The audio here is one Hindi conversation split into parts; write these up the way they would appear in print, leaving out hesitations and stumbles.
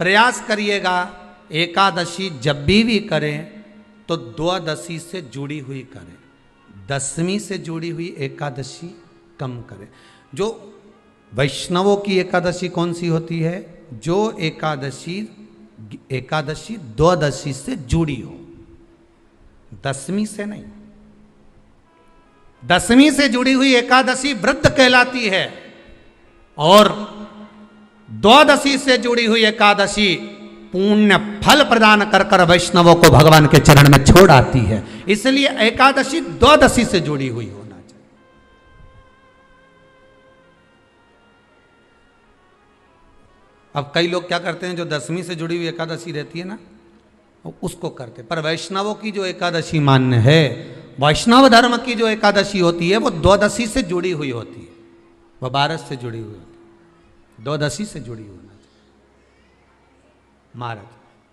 प्रयास करिएगा एकादशी जब भी करें तो द्वादशी से जुड़ी हुई करें, दशमी से जुड़ी हुई एकादशी कम करें। जो वैष्णवों की एकादशी कौन सी होती है? जो एकादशी द्वादशी से जुड़ी हो, दशमी से नहीं। दशमी से जुड़ी हुई एकादशी व्रत कहलाती है और द्वादशी से जुड़ी हुई एकादशी पुण्य फल प्रदान कर कर वैष्णवों को भगवान के चरण में छोड़ आती है। इसलिए एकादशी द्वादशी से जुड़ी हुई होना चाहिए। अब कई लोग क्या करते हैं, जो दशमी से जुड़ी हुई एकादशी रहती है ना, उसको करते। पर वैष्णवों की जो एकादशी मान्य है, वैष्णव धर्म की जो एकादशी होती है वो द्वादशी से जुड़ी हुई होती है, वह 12 से जुड़ी हुई होती है, द्वादशी से जुड़ी होना चाहिए महाराज।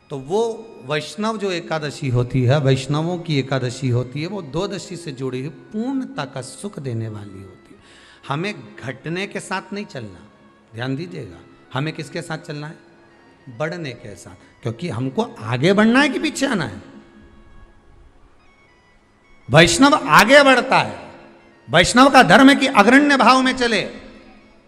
तो वो वैष्णव जो एकादशी होती है, वैष्णवों की एकादशी होती है, वो द्वादशी से जुड़ी हुई पूर्णता का सुख देने वाली होती है। हमें घटने के साथ नहीं चलना, ध्यान दीजिएगा। हमें किसके साथ चलना है? बढ़ने के साथ, क्योंकि हमको आगे बढ़ना है कि पीछे आना है। वैष्णव आगे बढ़ता है, वैष्णव का धर्म है कि अग्रण्य भाव में चले।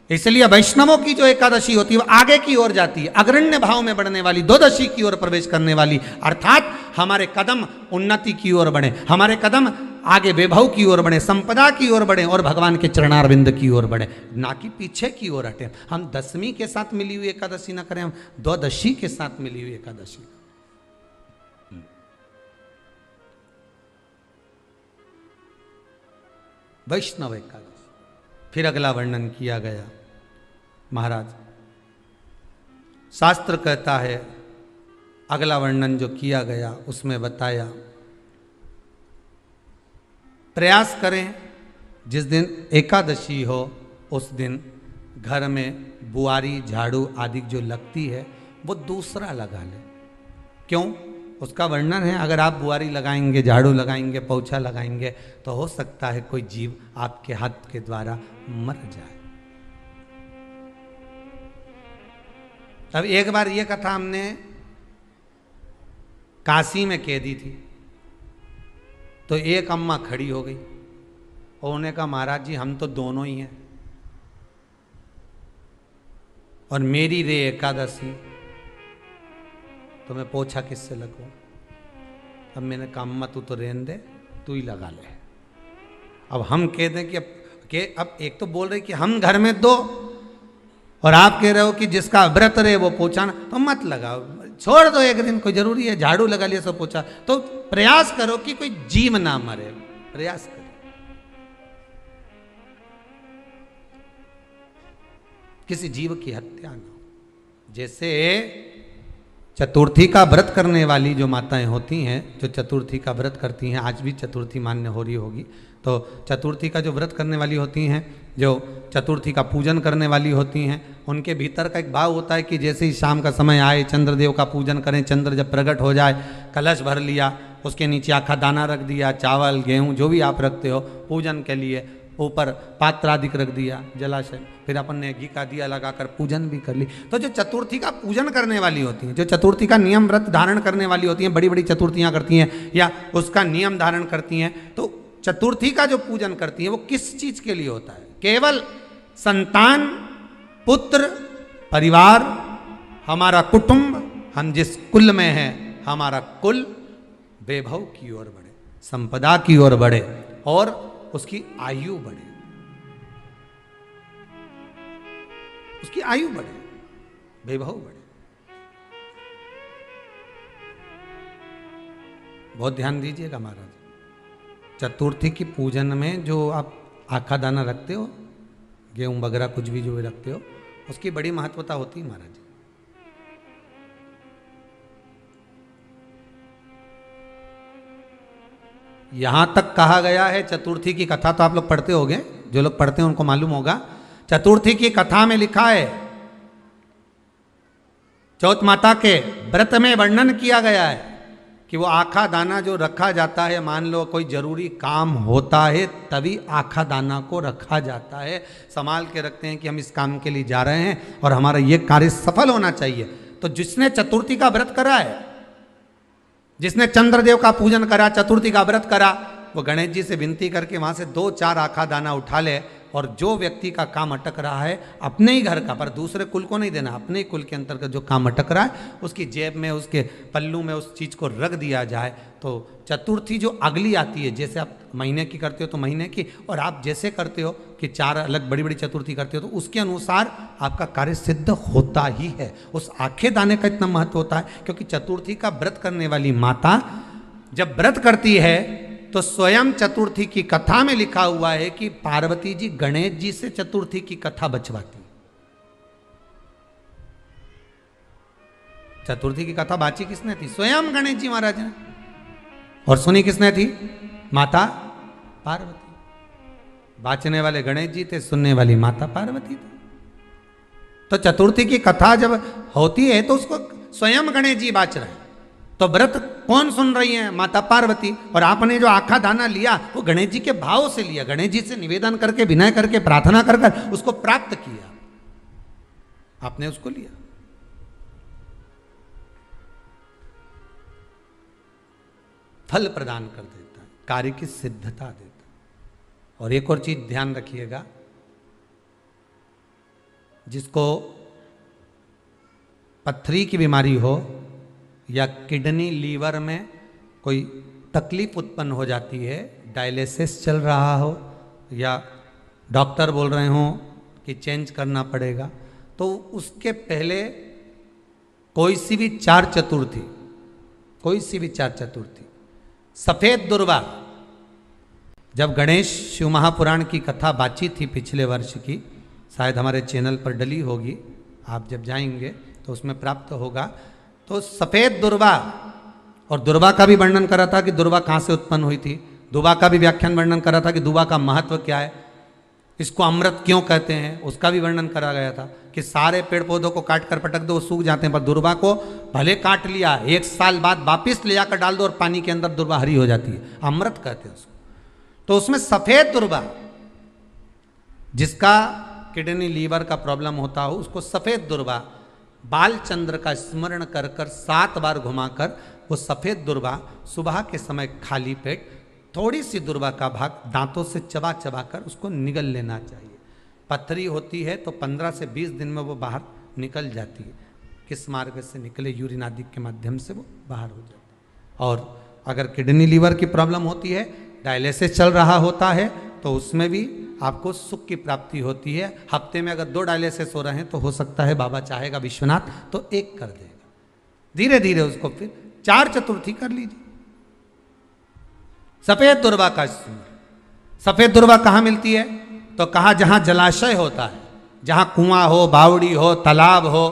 इसलिए वैष्णवों की जो एकादशी होती है वो आगे की ओर जाती है, अग्रण्य भाव में बढ़ने वाली, द्वादशी की ओर प्रवेश करने वाली। अर्थात हमारे कदम उन्नति की ओर बढ़े, हमारे कदम आगे वैभव की ओर बढ़े, संपदा की ओर बढ़े और भगवान के चरणारविंद की ओर बढ़े, ना कि पीछे की ओर हटे। हम दशमी के साथ मिली हुई एकादशी ना करें, हम द्वादशी के साथ मिली हुई एकादशी। वैष्णव एकादशी। फिर अगला वर्णन किया गया महाराज, शास्त्र कहता है, अगला वर्णन जो किया गया उसमें बताया, प्रयास करें जिस दिन एकादशी हो उस दिन घर में बुआरी झाड़ू आदि जो लगती है वो दूसरा लगा ले। क्यों? उसका वर्णन है, अगर आप बुआरी लगाएंगे, झाड़ू लगाएंगे, पोछा लगाएंगे तो हो सकता है कोई जीव आपके हाथ के द्वारा मर जाए। अब एक बार ये कथा हमने काशी में कह दी थी, तो एक अम्मा खड़ी हो गई और उन्होंने कहा, महाराज जी हम तो दोनों ही हैं और मेरी रे एकादशी, तो मैं पोछा किससे लगूं? अब मैंने कहा अम्मा तू तो रहने दे, तू ही लगा ले। अब हम कह दें कि अब एक तो बोल रहे कि हम घर में दो और आप कह रहे हो कि जिसका व्रत रहे वो पोछा ना, तो मत लगाओ, छोड़ दो एक दिन, कोई जरूरी है झाड़ू लगा लिया सब पोछा। तो प्रयास करो कि कोई जीव ना मरे, प्रयास करो। किसी जीव की हत्या ना हो। जैसे चतुर्थी का व्रत करने वाली जो माताएं होती हैं, जो चतुर्थी का व्रत करती हैं, आज भी चतुर्थी मान्य हो रही होगी, तो चतुर्थी का जो व्रत करने वाली होती हैं, जो चतुर्थी का पूजन करने वाली होती हैं, उनके भीतर का एक भाव होता है कि जैसे ही शाम का समय आए चंद्रदेव का पूजन करें, चंद्र जब प्रकट हो जाए, कलश भर लिया, उसके नीचे आखा दाना रख दिया, चावल गेहूँ जो भी आप रखते हो पूजन के लिए, ऊपर पात्र आदि रख दिया जलाशय, फिर अपन ने घी का दिया लगाकर पूजन भी कर ली। तो जो चतुर्थी का पूजन करने वाली होती हैं, जो चतुर्थी का नियम व्रत धारण करने वाली होती हैं, बड़ी बड़ी चतुर्थियाँ करती हैं या उसका नियम धारण करती हैं, तो चतुर्थी का जो पूजन करती हैं वो किस चीज के लिए होता है? केवल संतान, पुत्र, परिवार, हमारा कुटुंब, हम जिस कुल में हैं, हमारा कुल वैभव की ओर बढ़े, संपदा की ओर बढ़े और उसकी आयु बढ़े, उसकी आयु बढ़े, वैभव बढ़े। बहुत ध्यान दीजिएगा महाराज। चतुर्थी की पूजन में जो आप आखा दाना रखते हो, गेहूं वगैरह कुछ भी जो भी रखते हो, उसकी बड़ी महत्वता होती है महाराज। यहां तक कहा गया है, चतुर्थी की कथा तो आप लोग पढ़ते होंगे, जो लोग पढ़ते हैं उनको मालूम होगा। चतुर्थी की कथा में लिखा है, चौथ माता के व्रत में वर्णन किया गया है कि वो आखा दाना जो रखा जाता है, मान लो कोई जरूरी काम होता है तभी आखा दाना को रखा जाता है, संभाल के रखते हैं कि हम इस काम के लिए जा रहे हैं और हमारा ये कार्य सफल होना चाहिए। तो जिसने चतुर्थी का व्रत करा है, जिसने चंद्रदेव का पूजन करा, चतुर्थी का व्रत करा, वो गणेश जी से विनती करके वहां से 2-4 आखा दाना उठा ले, और जो व्यक्ति का काम अटक रहा है अपने ही घर का, पर दूसरे कुल को नहीं देना, अपने ही कुल के अंतर्गत जो काम अटक रहा है उसकी जेब में, उसके पल्लू में उस चीज़ को रख दिया जाए। तो चतुर्थी जो अगली आती है, जैसे आप महीने की करते हो तो महीने की, और आप जैसे करते हो कि 4 अलग बड़ी बड़ी चतुर्थी करते हो, तो उसके अनुसार आपका कार्य सिद्ध होता ही है। उस आखे दाने का इतना महत्व होता है क्योंकि चतुर्थी का व्रत करने वाली माता जब व्रत करती है तो स्वयं चतुर्थी की कथा में लिखा हुआ है कि पार्वती जी गणेश जी से चतुर्थी की कथा बचवाती। चतुर्थी की कथा बाची किसने थी? स्वयं गणेश जी महाराज ने। और सुनी किसने थी? माता पार्वती। बाचने वाले गणेश जी थे, सुनने वाली माता पार्वती थी। तो चतुर्थी की कथा जब होती है तो उसको स्वयं गणेश जी बाच रहे हैं। तो व्रत कौन सुन रही है? माता पार्वती। और आपने जो आखा दाना लिया वो गणेश जी के भाव से लिया, गणेश जी से निवेदन करके, विनय करके, प्रार्थना कर कर उसको प्राप्त किया, आपने उसको लिया। फल प्रदान कर देता है, कार्य की सिद्धता देता है। और एक और चीज ध्यान रखिएगा, जिसको पथरी की बीमारी हो या किडनी लीवर में कोई तकलीफ उत्पन्न हो जाती है, डायलिसिस चल रहा हो या डॉक्टर बोल रहे हों कि चेंज करना पड़ेगा, तो उसके पहले कोई सी भी 4 चतुर्थी, कोई सी भी 4 चतुर्थी, सफेद दुर्वा, जब गणेश शिव महापुराण की कथा बातचीत थी पिछले वर्ष की, शायद हमारे चैनल पर डली होगी, आप जब जाएंगे तो उसमें प्राप्त होगा। तो सफेद दुर्वा, और दुर्वा का भी वर्णन करा था कि दुर्वा कहाँ से उत्पन्न हुई थी, दुबा का भी व्याख्यान वर्णन करा था कि दुबा का महत्व क्या है, इसको अमृत क्यों कहते हैं, उसका भी वर्णन करा गया था कि सारे पेड़ पौधों को काट कर पटक दो वो सूख जाते हैं, पर दुर्वा को भले काट लिया 1 साल बाद वापिस ले जाकर डाल दो और पानी के अंदर दुर्वा हरी हो जाती है, अमृत कहते हैं उसको। तो उसमें सफेद दुर्वा, जिसका किडनी लीवर का प्रॉब्लम होता हो उसको सफेद दुर्वा बालचंद्र का स्मरण कर कर 7 बार घुमाकर वो सफेद दुर्वा सुबह के समय खाली पेट थोड़ी सी दुर्वा का भाग दांतों से चबा चबा कर उसको निगल लेना चाहिए। पथरी होती है तो 15 से 20 दिन में वो बाहर निकल जाती है, किस मार्ग से निकले, यूरिन आदि के माध्यम से वो बाहर हो जाती है। और अगर किडनी लीवर की प्रॉब्लम होती है, डायलिसिस चल रहा होता है, तो उसमें भी आपको सुख की प्राप्ति होती है। हफ्ते में अगर 2 डायलिसिस हो रहे हैं तो हो सकता है बाबा चाहेगा विश्वनाथ तो 1 कर देगा, धीरे धीरे उसको फिर 4 चतुर्थी कर लीजिए। सफेद दुर्वा का स्मरण। सफेद दुर्वा कहाँ मिलती है? तो कहा जहां जलाशय होता है, जहां कुआं हो, बावड़ी हो, तालाब हो,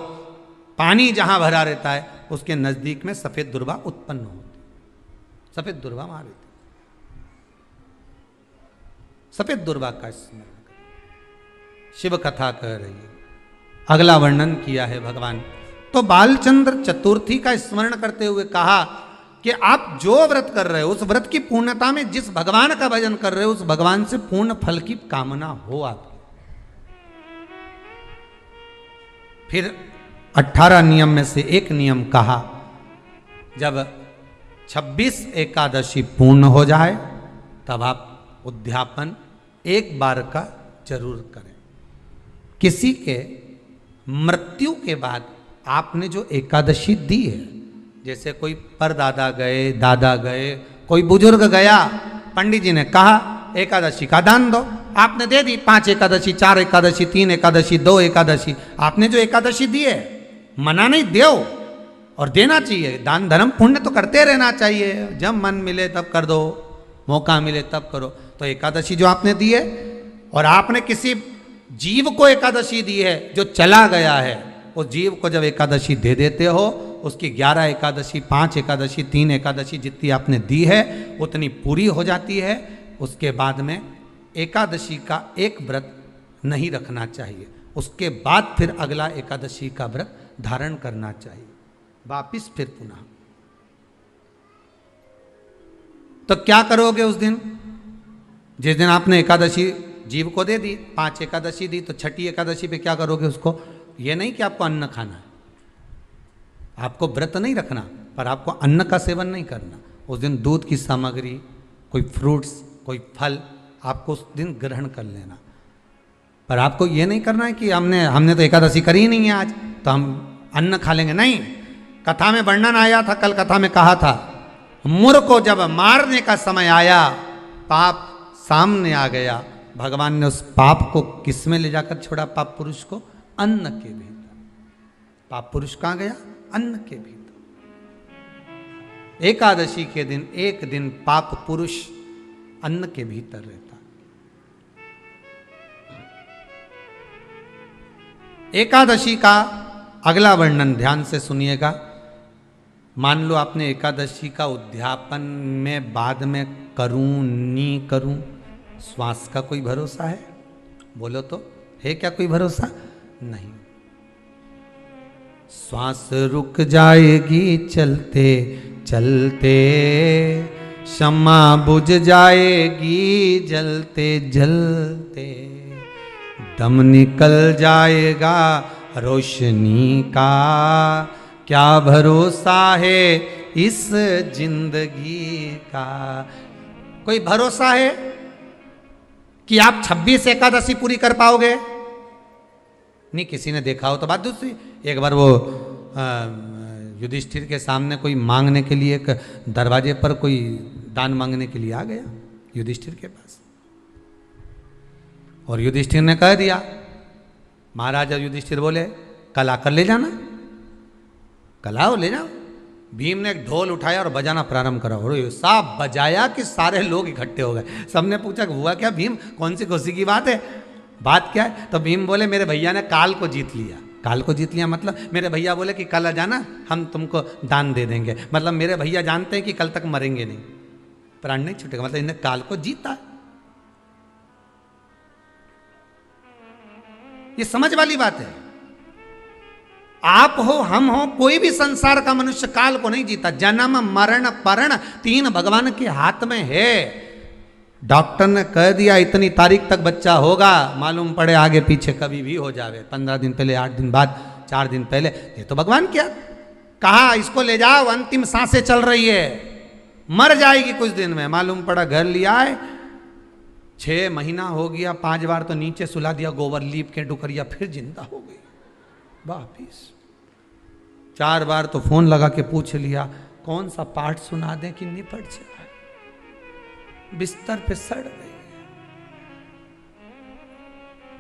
पानी जहां भरा रहता है, उसके नजदीक में सफेद दुर्वा उत्पन्न होती है। सफेद दुर्वा वहां रहती है। सफेद दुर्वा का स्मरण शिव कथा कह रही है। अगला वर्णन किया है भगवान। तो बालचंद्र चतुर्थी का स्मरण करते हुए कहा कि आप जो व्रत कर रहे हो उस व्रत की पूर्णता में जिस भगवान का भजन कर रहे हो उस भगवान से पूर्ण फल की कामना हो आपकी। फिर 18 नियम में से एक नियम कहा, जब 26 एकादशी पूर्ण हो जाए तब आप उद्यापन 1 बार का जरूर करें। किसी के मृत्यु के बाद आपने जो एकादशी दी है, जैसे कोई परदादा गए, दादा गए, कोई बुजुर्ग गया, पंडित जी ने कहा एकादशी का दान दो, आपने दे दी 5 एकादशी, 4 एकादशी, 3 एकादशी, 2 एकादशी, आपने जो एकादशी दी है, मना नहीं, दो और देना चाहिए। दान धर्म पुण्य तो करते रहना चाहिए, जब मन मिले तब कर दो, मौका मिले तब करो। तो एकादशी जो आपने दी है, और आपने किसी जीव को एकादशी दी है जो चला गया है, उस जीव को जब एकादशी दे देते हो, उसकी 11 एकादशी, 5 एकादशी, 3 एकादशी जितनी आपने दी है उतनी पूरी हो जाती है। उसके बाद में एकादशी का एक व्रत नहीं रखना चाहिए, उसके बाद फिर अगला एकादशी का व्रत धारण करना चाहिए, वापिस फिर पुनः। तो क्या करोगे उस दिन? जिस दिन आपने एकादशी जीव को दे दी, 5 एकादशी दी, तो छठी एकादशी पे क्या करोगे उसको? ये नहीं कि आपको अन्न खाना है, आपको व्रत नहीं रखना, पर आपको अन्न का सेवन नहीं करना। उस दिन दूध की सामग्री, कोई फ्रूट्स, कोई फल आपको उस दिन ग्रहण कर लेना। पर आपको ये नहीं करना है कि हमने तो एकादशी करी ही नहीं है आज, तो हम अन्न खा लेंगे। नहीं, कथा में वर्णन आया था, कल कथा में कहा था, मुर को जब मारने का समय आया, पाप सामने आ गया, भगवान ने उस पाप को किस में ले जाकर छोड़ा? पाप पुरुष को अन्न के भीतर। पाप पुरुष कहाँ गया? अन्न के भीतर। एकादशी के दिन एक दिन पाप पुरुष अन्न के भीतर रहता। एकादशी का अगला वर्णन ध्यान से सुनिएगा। मान लो आपने एकादशी का उद्यापन में बाद में करूं नहीं करूं, श्वास का कोई भरोसा है? बोलो तो, है क्या कोई भरोसा? नहीं। श्वास रुक जाएगी चलते चलते, शम्मा बुझ जाएगी जलते जलते, दम निकल जाएगा रोशनी का, क्या भरोसा है इस जिंदगी का? कोई भरोसा है कि आप 26 एकादशी पूरी कर पाओगे? नहीं, किसी ने देखा हो तो बात दूसरी। एक बार वो युधिष्ठिर के सामने कोई मांगने के लिए, एक दरवाजे पर कोई दान मांगने के लिए आ गया युधिष्ठिर के पास, और युधिष्ठिर ने कह दिया, महाराजा युधिष्ठिर बोले कल आकर ले जाना, कल आओ ले जाओ। भीम ने एक ढोल उठाया और बजाना प्रारंभ करा, और साहब बजाया कि सारे लोग इकट्ठे हो गए। सबने पूछा हुआ क्या भीम, कौन सी खुशी की बात है, बात क्या है? तो भीम बोले मेरे भैया ने काल को जीत लिया। काल को जीत लिया मतलब मेरे भैया बोले कि कल आ जाना, हम तुमको दान दे देंगे। मतलब मेरे भैया जानते हैं कि कल तक मरेंगे नहीं, प्राण नहीं छूटेगा, मतलब इन्हें काल को जीता। ये समझ वाली बात है। आप हो, हम हो, कोई भी संसार का मनुष्य काल को नहीं जीता। जन्म मरण परण तीन भगवान के हाथ में है। डॉक्टर ने कह दिया इतनी तारीख तक बच्चा होगा, मालूम पड़े आगे पीछे कभी भी हो जावे, 15 दिन पहले, 8 दिन बाद, 4 दिन पहले, ये तो भगवान क्या कहा, इसको ले जाओ, अंतिम सांसें चल रही है, मर जाएगी कुछ दिन में। मालूम पड़ा घर लिया है, 6 महीना हो गया, 5 बार तो नीचे सुला दिया, गोबर लीप के डुकरिया, फिर जिंदा हो गई वापिस। 4 बार तो फोन लगा के पूछ लिया कौन सा पाठ सुना दें कि निपट जाए, बिस्तर पे सड़ गई।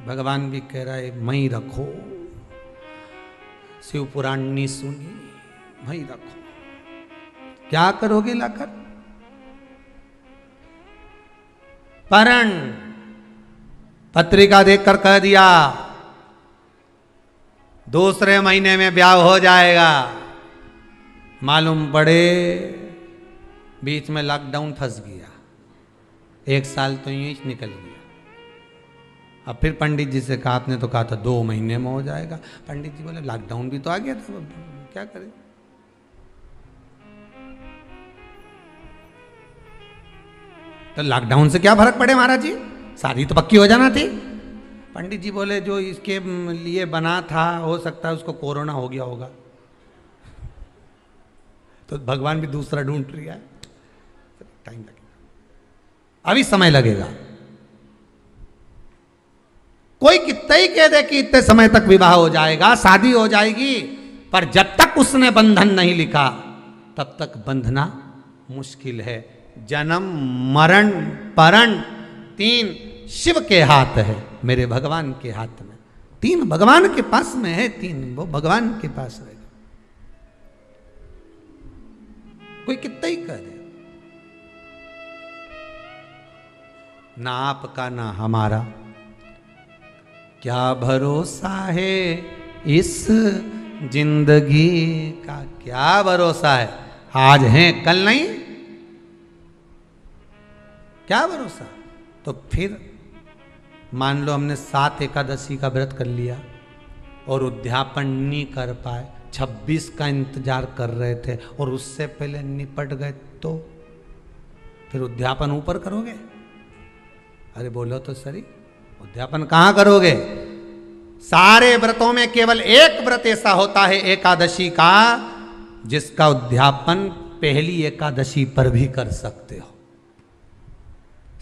भगवान भी कह रहा है मई रखो, शिव पुराण नहीं सुनी, मई रखो। क्या करोगे लाकर? परण पत्रिका देखकर कह दिया दूसरे महीने में ब्याह हो जाएगा। मालूम पड़े बीच में लॉकडाउन फंस गया, 1 साल तो यूं ही निकल गया। अब फिर पंडित जी से कहा, आपने तो कहा था 2 महीने में हो जाएगा। पंडित जी बोले लॉकडाउन भी तो आ गया था, क्या करें? तो लॉकडाउन से क्या फर्क पड़े महाराज जी, शादी तो पक्की हो जाना थी। पंडित जी बोले जो इसके लिए बना था हो सकता है उसको कोरोना हो गया होगा। तो भगवान भी दूसरा ढूंढ लिया, टाइम लगेगा, अभी समय लगेगा। कोई कितना ही कह दे कि इतने समय तक विवाह हो जाएगा, शादी हो जाएगी, पर जब तक उसने बंधन नहीं लिखा तब तक बंधना मुश्किल है। जन्म मरण परण 3 शिव के हाथ है, मेरे भगवान के हाथ में। 3 भगवान के पास में है, 3 वो भगवान के पास रहेगा। कोई कितना ही कह दे, ना आपका ना हमारा, क्या भरोसा है इस जिंदगी का, क्या भरोसा है? आज हैं कल नहीं, क्या भरोसा? तो फिर मान लो हमने 7 एकादशी का व्रत कर लिया और उद्यापन नहीं कर पाए, 26 का इंतजार कर रहे थे और उससे पहले निपट गए, तो फिर उद्यापन ऊपर करोगे? अरे बोलो तो सही, उद्यापन कहां करोगे? सारे व्रतों में केवल एक व्रत ऐसा होता है एकादशी का जिसका उद्यापन पहली एकादशी पर भी कर सकते हो।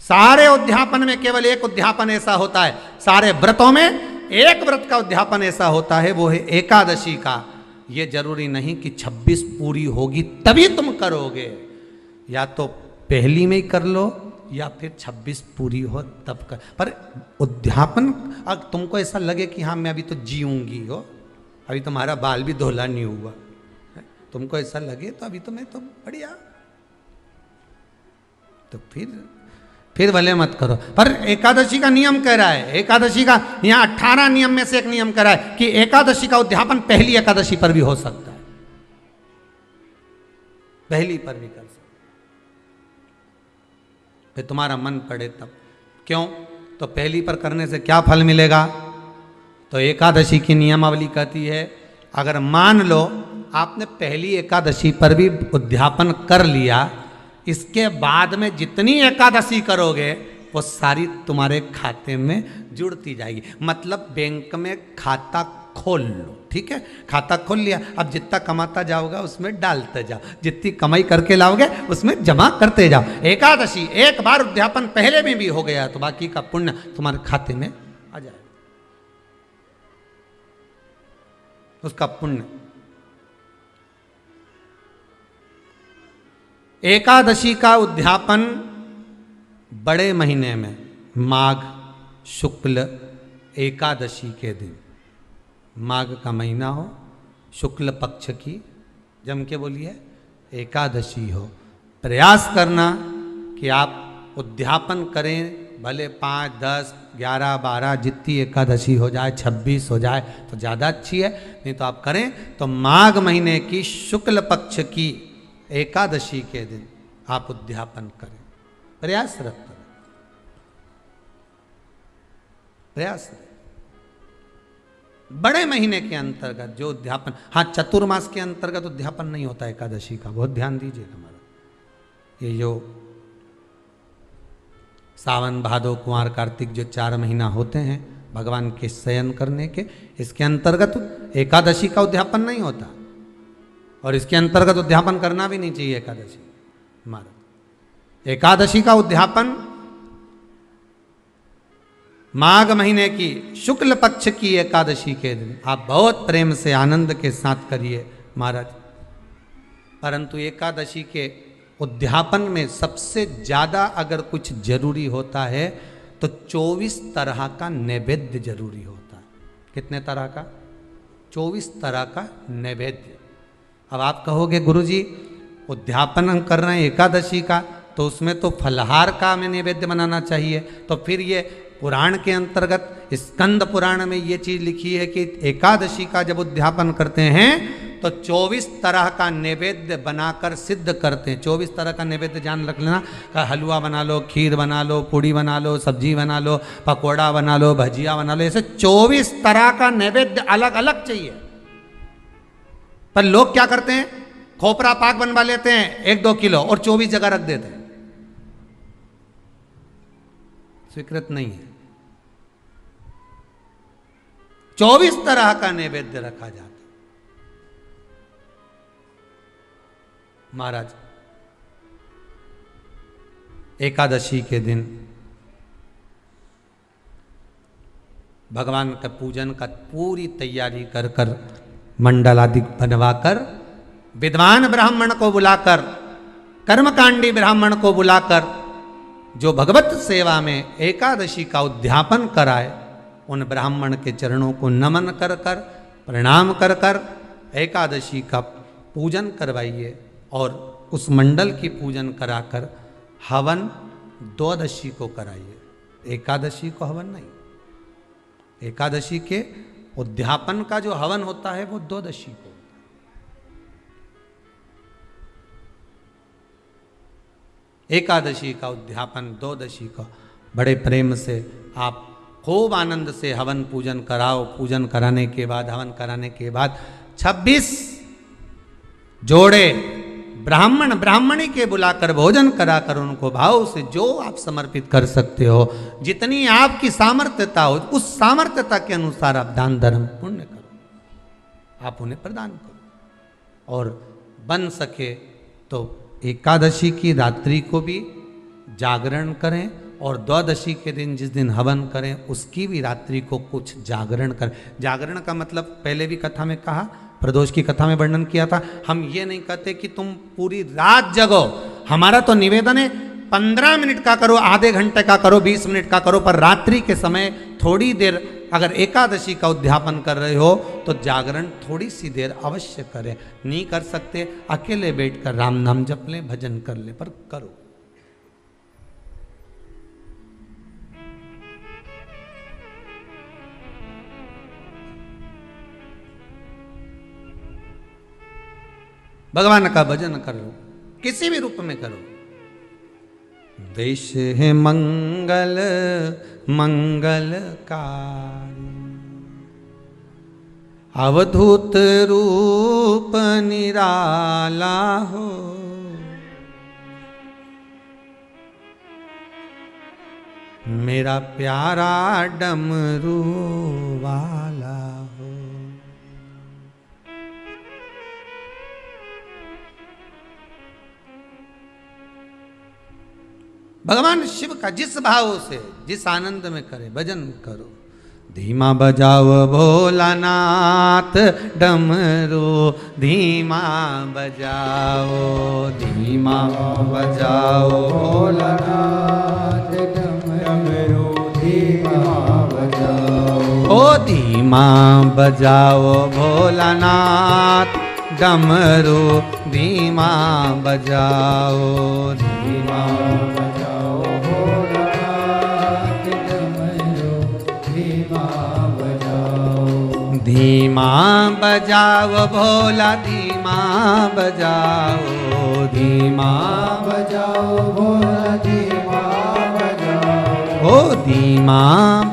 सारे उद्यापन में केवल एक उद्यापन ऐसा होता है, सारे व्रतों में एक व्रत का उद्यापन ऐसा होता है, वो है एकादशी का। ये जरूरी नहीं कि 26 पूरी होगी तभी तुम करोगे, या तो पहली में ही कर लो या फिर 26 पूरी हो तब कर। पर उद्यापन अगर तुमको ऐसा लगे कि हाँ मैं अभी तो जीऊंगी हो, अभी तुम्हारा बाल भी धोला नहीं हुआ, तुमको ऐसा लगे तो अभी तो मैं तो बढ़िया, तो फिर भले मत करो। पर एकादशी का नियम कह रहा है, एकादशी का यहाँ 18 नियम में से एक नियम कह रहा है कि एकादशी का उद्यापन पहली एकादशी पर भी हो सकता है, पहली पर भी कर सकते, फिर तुम्हारा मन पड़े तब। क्यों? तो पहली पर करने से क्या फल मिलेगा? तो एकादशी की नियमावली कहती है, अगर मान लो आपने पहली एकादशी पर भी उद्यापन कर लिया, इसके बाद में जितनी एकादशी करोगे वो सारी तुम्हारे खाते में जुड़ती जाएगी। मतलब बैंक में खाता खोल लो, ठीक है, खाता खोल लिया, अब जितना कमाता जाओगा उसमें डालते जाओ, जितनी कमाई करके लाओगे उसमें जमा करते जाओ। एकादशी एक बार उद्यापन पहले में भी हो गया तो बाकी का पुण्य तुम्हारे खाते में आ जाएगा, उसका पुण्य। एकादशी का उद्यापन बड़े महीने में माघ शुक्ल एकादशी के दिन, माघ का महीना हो, शुक्ल पक्ष की, जम के बोलिए, एकादशी हो, प्रयास करना कि आप उद्यापन करें, भले 5, 10, 11, 12 जितनी एकादशी हो जाए, 26 हो जाए तो ज़्यादा अच्छी है, नहीं तो आप करें तो माघ महीने की शुक्ल पक्ष की एकादशी के दिन आप उद्यापन करें, प्रयासरत करें, प्रयास करें। बड़े महीने के अंतर्गत जो उद्यापन, हाँ चतुर्मास के अंतर्गत उद्यापन नहीं होता एकादशी का, बहुत ध्यान दीजिए हमारा। ये जो सावन भादो कुंवर कार्तिक जो 4 महीना होते हैं भगवान के शयन करने के, इसके अंतर्गत एकादशी का उद्यापन नहीं होता, और इसके अंतर्गत उद्यापन करना भी नहीं चाहिए एकादशी हमारा। एकादशी का उद्यापन माघ महीने की शुक्ल पक्ष की एकादशी के दिन आप बहुत प्रेम से आनंद के साथ करिए महाराज। परंतु एकादशी के उद्यापन में सबसे ज़्यादा अगर कुछ जरूरी होता है तो 24 तरह का नैवेद्य जरूरी होता है। कितने तरह का? 24 तरह का नैवेद्य। अब आप कहोगे गुरुजी उद्यापन हम कर रहे हैं एकादशी का, तो उसमें तो फलहार का हमें नैवेद्य बनाना चाहिए। तो फिर ये पुराण के अंतर्गत स्कंद पुराण में ये चीज़ लिखी है कि एकादशी का जब उद्यापन करते हैं तो 24 तरह का नैवेद्य बनाकर सिद्ध करते हैं। 24 तरह का नैवेद्य जान रख लेना, हलवा बना लो, खीर बना लो, पूड़ी बना लो, सब्जी बना लो, पकौड़ा बना लो, भजिया बना लो, ऐसे 24 तरह का नैवेद्य अलग अलग चाहिए। पर लोग क्या करते हैं, खोपरा पाक बनवा लेते हैं 1-2 किलो और 24 जगह रख देते हैं। स्वीकृत नहीं है। 24 तरह का नैवेद्य रखा जाता है। महाराज एकादशी के दिन भगवान का पूजन का पूरी तैयारी कर कर मंडल आदि बनवाकर विद्वान ब्राह्मण को बुलाकर, कर्मकांडी ब्राह्मण को बुलाकर जो भगवत सेवा में एकादशी का उद्यापन कराए, उन ब्राह्मण के चरणों को नमन कर कर, प्रणाम कर कर एकादशी का पूजन करवाइए। और उस मंडल की पूजन कराकर हवन द्वादशी को कराइए, एकादशी को हवन नहीं। एकादशी के उद्यापन का जो हवन होता है वो द्वादशी को। एकादशी का उद्यापन द्वादशी को बड़े प्रेम से आप खूब आनंद से हवन पूजन कराओ। पूजन कराने के बाद, हवन कराने के बाद 26 जोड़े ब्राह्मण ब्राह्मणी के बुलाकर भोजन कराकर उनको भाव से जो आप समर्पित कर सकते हो, जितनी आपकी सामर्थ्यता हो, उस सामर्थ्यता के अनुसार आप दान धर्म पुण्य करो, आप उन्हें प्रदान करो। और बन सके तो एकादशी की रात्रि को भी जागरण करें और द्वादशी के दिन जिस दिन हवन करें उसकी भी रात्रि को कुछ जागरण करें। जागरण का मतलब पहले भी कथा में कहा, प्रदोष की कथा में वर्णन किया था। हम ये नहीं कहते कि तुम पूरी रात जगो, हमारा तो निवेदन है 15 मिनट का करो, आधे घंटे का करो, 20 मिनट का करो, पर रात्रि के समय थोड़ी देर अगर एकादशी का उद्यापन कर रहे हो तो जागरण थोड़ी सी देर अवश्य करें। नहीं कर सकते अकेले बैठकर राम नाम जप लें, भजन कर ले, पर करो। भगवान का भजन करो, किसी भी रूप में करो। देश है मंगल मंगलकारी, अवधूत रूप निराला हो, मेरा प्यारा डमरू वाला हो। भगवान शिव का जिस भाव से, जिस आनंद में करे, भजन करो। धीमा बजाओ भोलानाथ डमरू, धीमा बजाओ, धीमा बजाओ भोलानाथ डमरू, धीमा बजाओ। ओ धीमा बजाओ भोलानाथ डमरू, धीमा बजाओ, धीमा धीमा बजाओ भोला, धीमा बजाओ, धीमा बजाओ भोला, धीमा बजाओ। ओ धीमा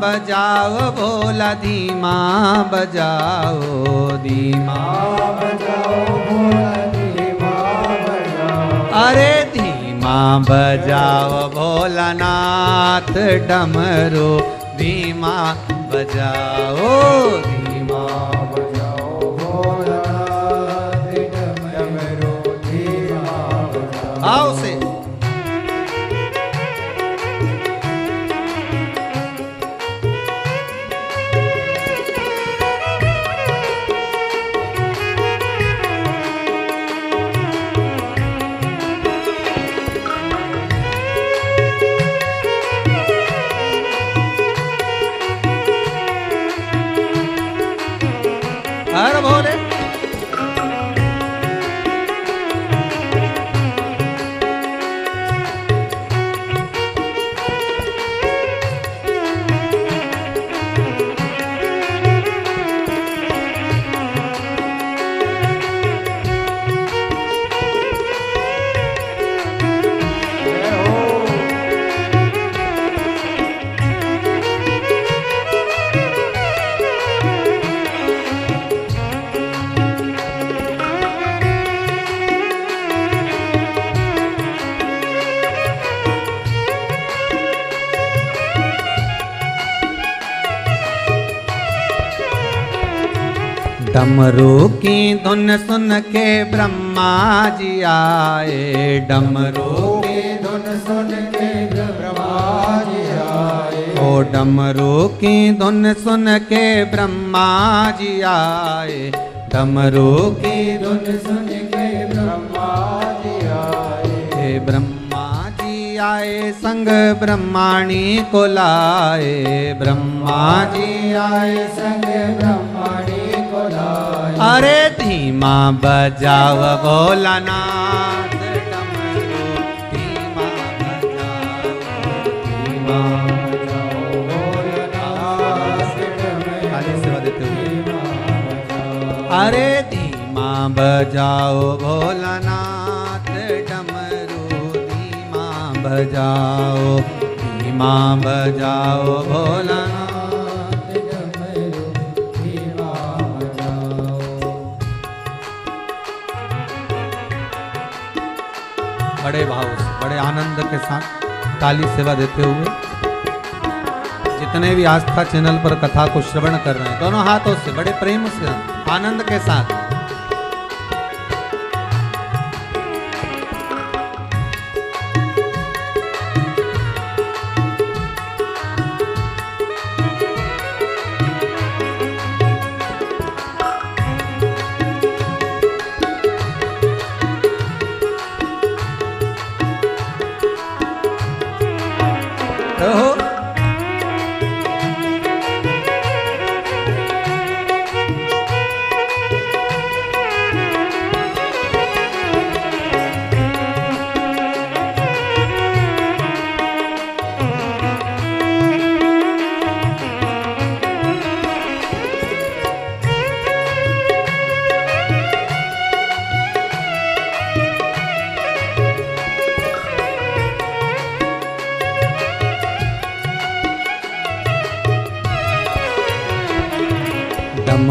बजाओ भोला, धीमा बजाओ, धीमा बजाओ भोला, धीमा बजाओ। अरे धीमा बजाओ भोलानाथ डमरू, धीमा बजाओ, धीमा बजाओ भोलानाथ डमरू, धीमा बजाओ। आओ से हर भोले। डमरू की धुन सुन के ब्रह्मा जी आए, डमरू की धुन सुन के ब्रह्मा जी आए। ओ डमरू की धुन सुन के ब्रह्मा जी आए, डमरू की धुन सुन के ब्रह्मा जी आए। ब्रह्मा जी आए संग ब्रह्माणी को लाए, ब्रह्मा जी आए संग ब्रह्माणी। अरे धीमा बजाओ भोलानाथ डमरू, धीमा बजाओ, धीमा बजाओ भोलानाथ डमरू। खाली सेवा देते हुए अरे धीमा बजाओ भोलानाथ डमरू, धीमा बजाओ, धीमा बजाओ भोलानाथ। बड़े भाव से, बड़े आनंद के साथ ताली सेवा देते हुए जितने भी आस्था चैनल पर कथा को श्रवण कर रहे हैं, दोनों हाथों से बड़े प्रेम से आनंद के साथ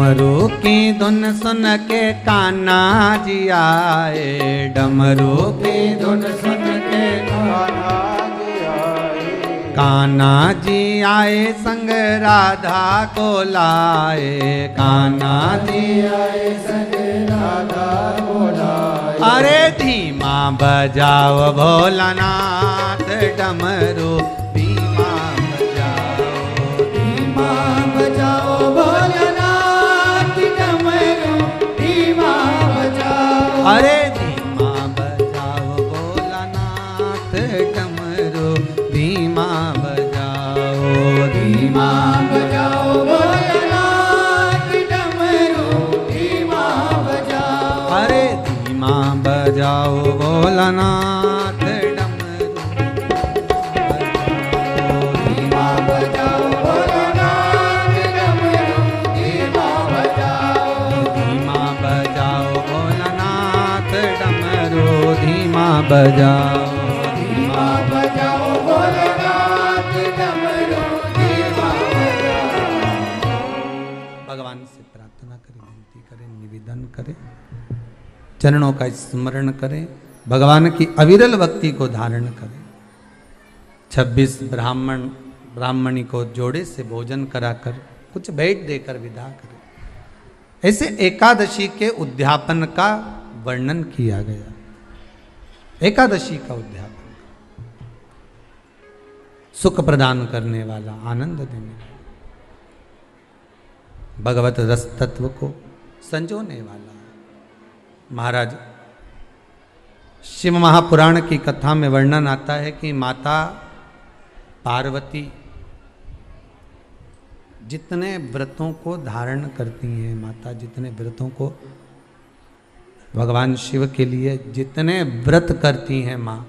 डमरू की धुन सुन के कान्हा जी आए, डमरू की धुन सुन के कान्हा जी आए, कान्हा जी आए संग राधा को लाए, कान्हा जी आए संग राधा को लाए। अरे धीमा बजाओ भोलानाथ डमरू, धीमा बजाओ, धीमा बजाओ भोलानाथ डमरू, धीमा बजाओ। अरे धीमा बजाओ भोलानाथ डमरू, धीमा बजाओ, धीमा बजाओ भोलानाथ डमरू, धीमा बजाओ। अरे धीमा बजाओ भोलानाथ डमरू, धीमा बजाओ भोलानाथ डमरू, धीमा बजाओ, धीमा बजाओ भोलानाथ डमरू, धीमा बजाओ, धीमा बजाओ भोलानाथ डमरू, धीमा बजाओ। भगवान से प्रार्थना करें, विनती करें, निवेदन करें, चरणों का स्मरण करें, भगवान की अविरल भक्ति को धारण करें। 26 ब्राह्मणी को जोड़े से भोजन कराकर कुछ भेंट देकर विदा करें। ऐसे एकादशी के उद्यापन का वर्णन किया गया। एकादशी का उद्यापन सुख प्रदान करने वाला, आनंद देने वाला, भगवत रस तत्व को संजोने वाला। महाराज शिव महापुराण की कथा में वर्णन आता है कि माता पार्वती जितने व्रतों को धारण करती हैं, माता जितने व्रतों को भगवान शिव के लिए जितने व्रत करती हैं, माँ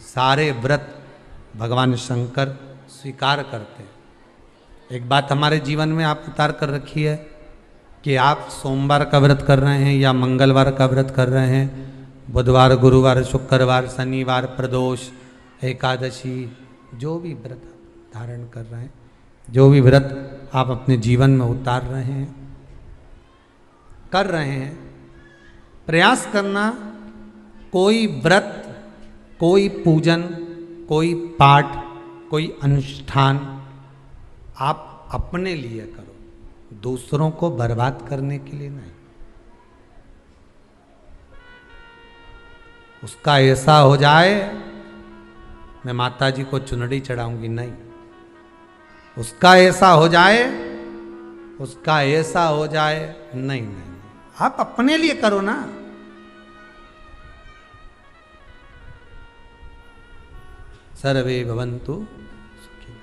सारे व्रत भगवान शंकर स्वीकार करते हैं। एक बात हमारे जीवन में आप उतार कर रखी है कि आप सोमवार का व्रत कर रहे हैं या मंगलवार का व्रत कर रहे हैं, बुधवार, गुरुवार, शुक्रवार, शनिवार, प्रदोष, एकादशी, जो भी व्रत धारण कर रहे हैं, जो भी व्रत आप अपने जीवन में उतार रहे हैं, कर रहे हैं, प्रयास करना कोई व्रत, कोई पूजन, कोई पाठ, कोई अनुष्ठान आप अपने लिए करो, दूसरों को बर्बाद करने के लिए नहीं। उसका ऐसा हो जाए मैं माता जी को चुनरी चढ़ाऊंगी, नहीं। उसका ऐसा हो जाए, उसका ऐसा हो जाए, नहीं नहीं, आप अपने लिए करो ना। सर्वे भवन्तु सुखिनः।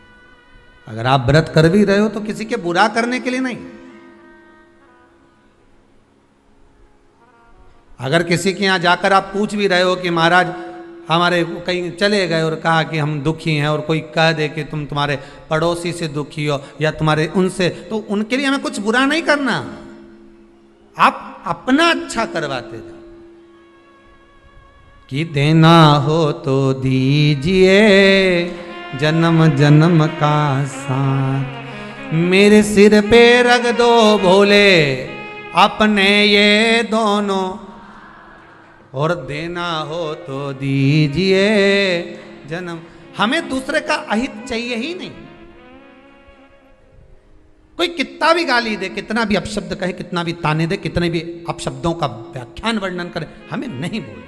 अगर आप व्रत कर भी रहे हो तो किसी के बुरा करने के लिए नहीं। अगर किसी के यहाँ जाकर आप पूछ भी रहे हो कि महाराज हमारे कहीं चले गए और कहा कि हम दुखी हैं, और कोई कह दे कि तुम तुम्हारे पड़ोसी से दुखी हो या तुम्हारे उनसे, तो उनके लिए हमें कुछ बुरा नहीं करना। आप अपना अच्छा करवाते जाओ कि देना हो तो दीजिए जन्म जन्म का साथ, मेरे सिर पे रख दो भोले अपने ये दोनों, और देना हो तो दीजिए जन्म। हमें दूसरे का अहित चाहिए ही नहीं। कोई कितना भी गाली दे, कितना भी अपशब्द कहे, कितना भी ताने दे, कितने भी अपशब्दों का व्याख्यान वर्णन करे, हमें नहीं बोलना।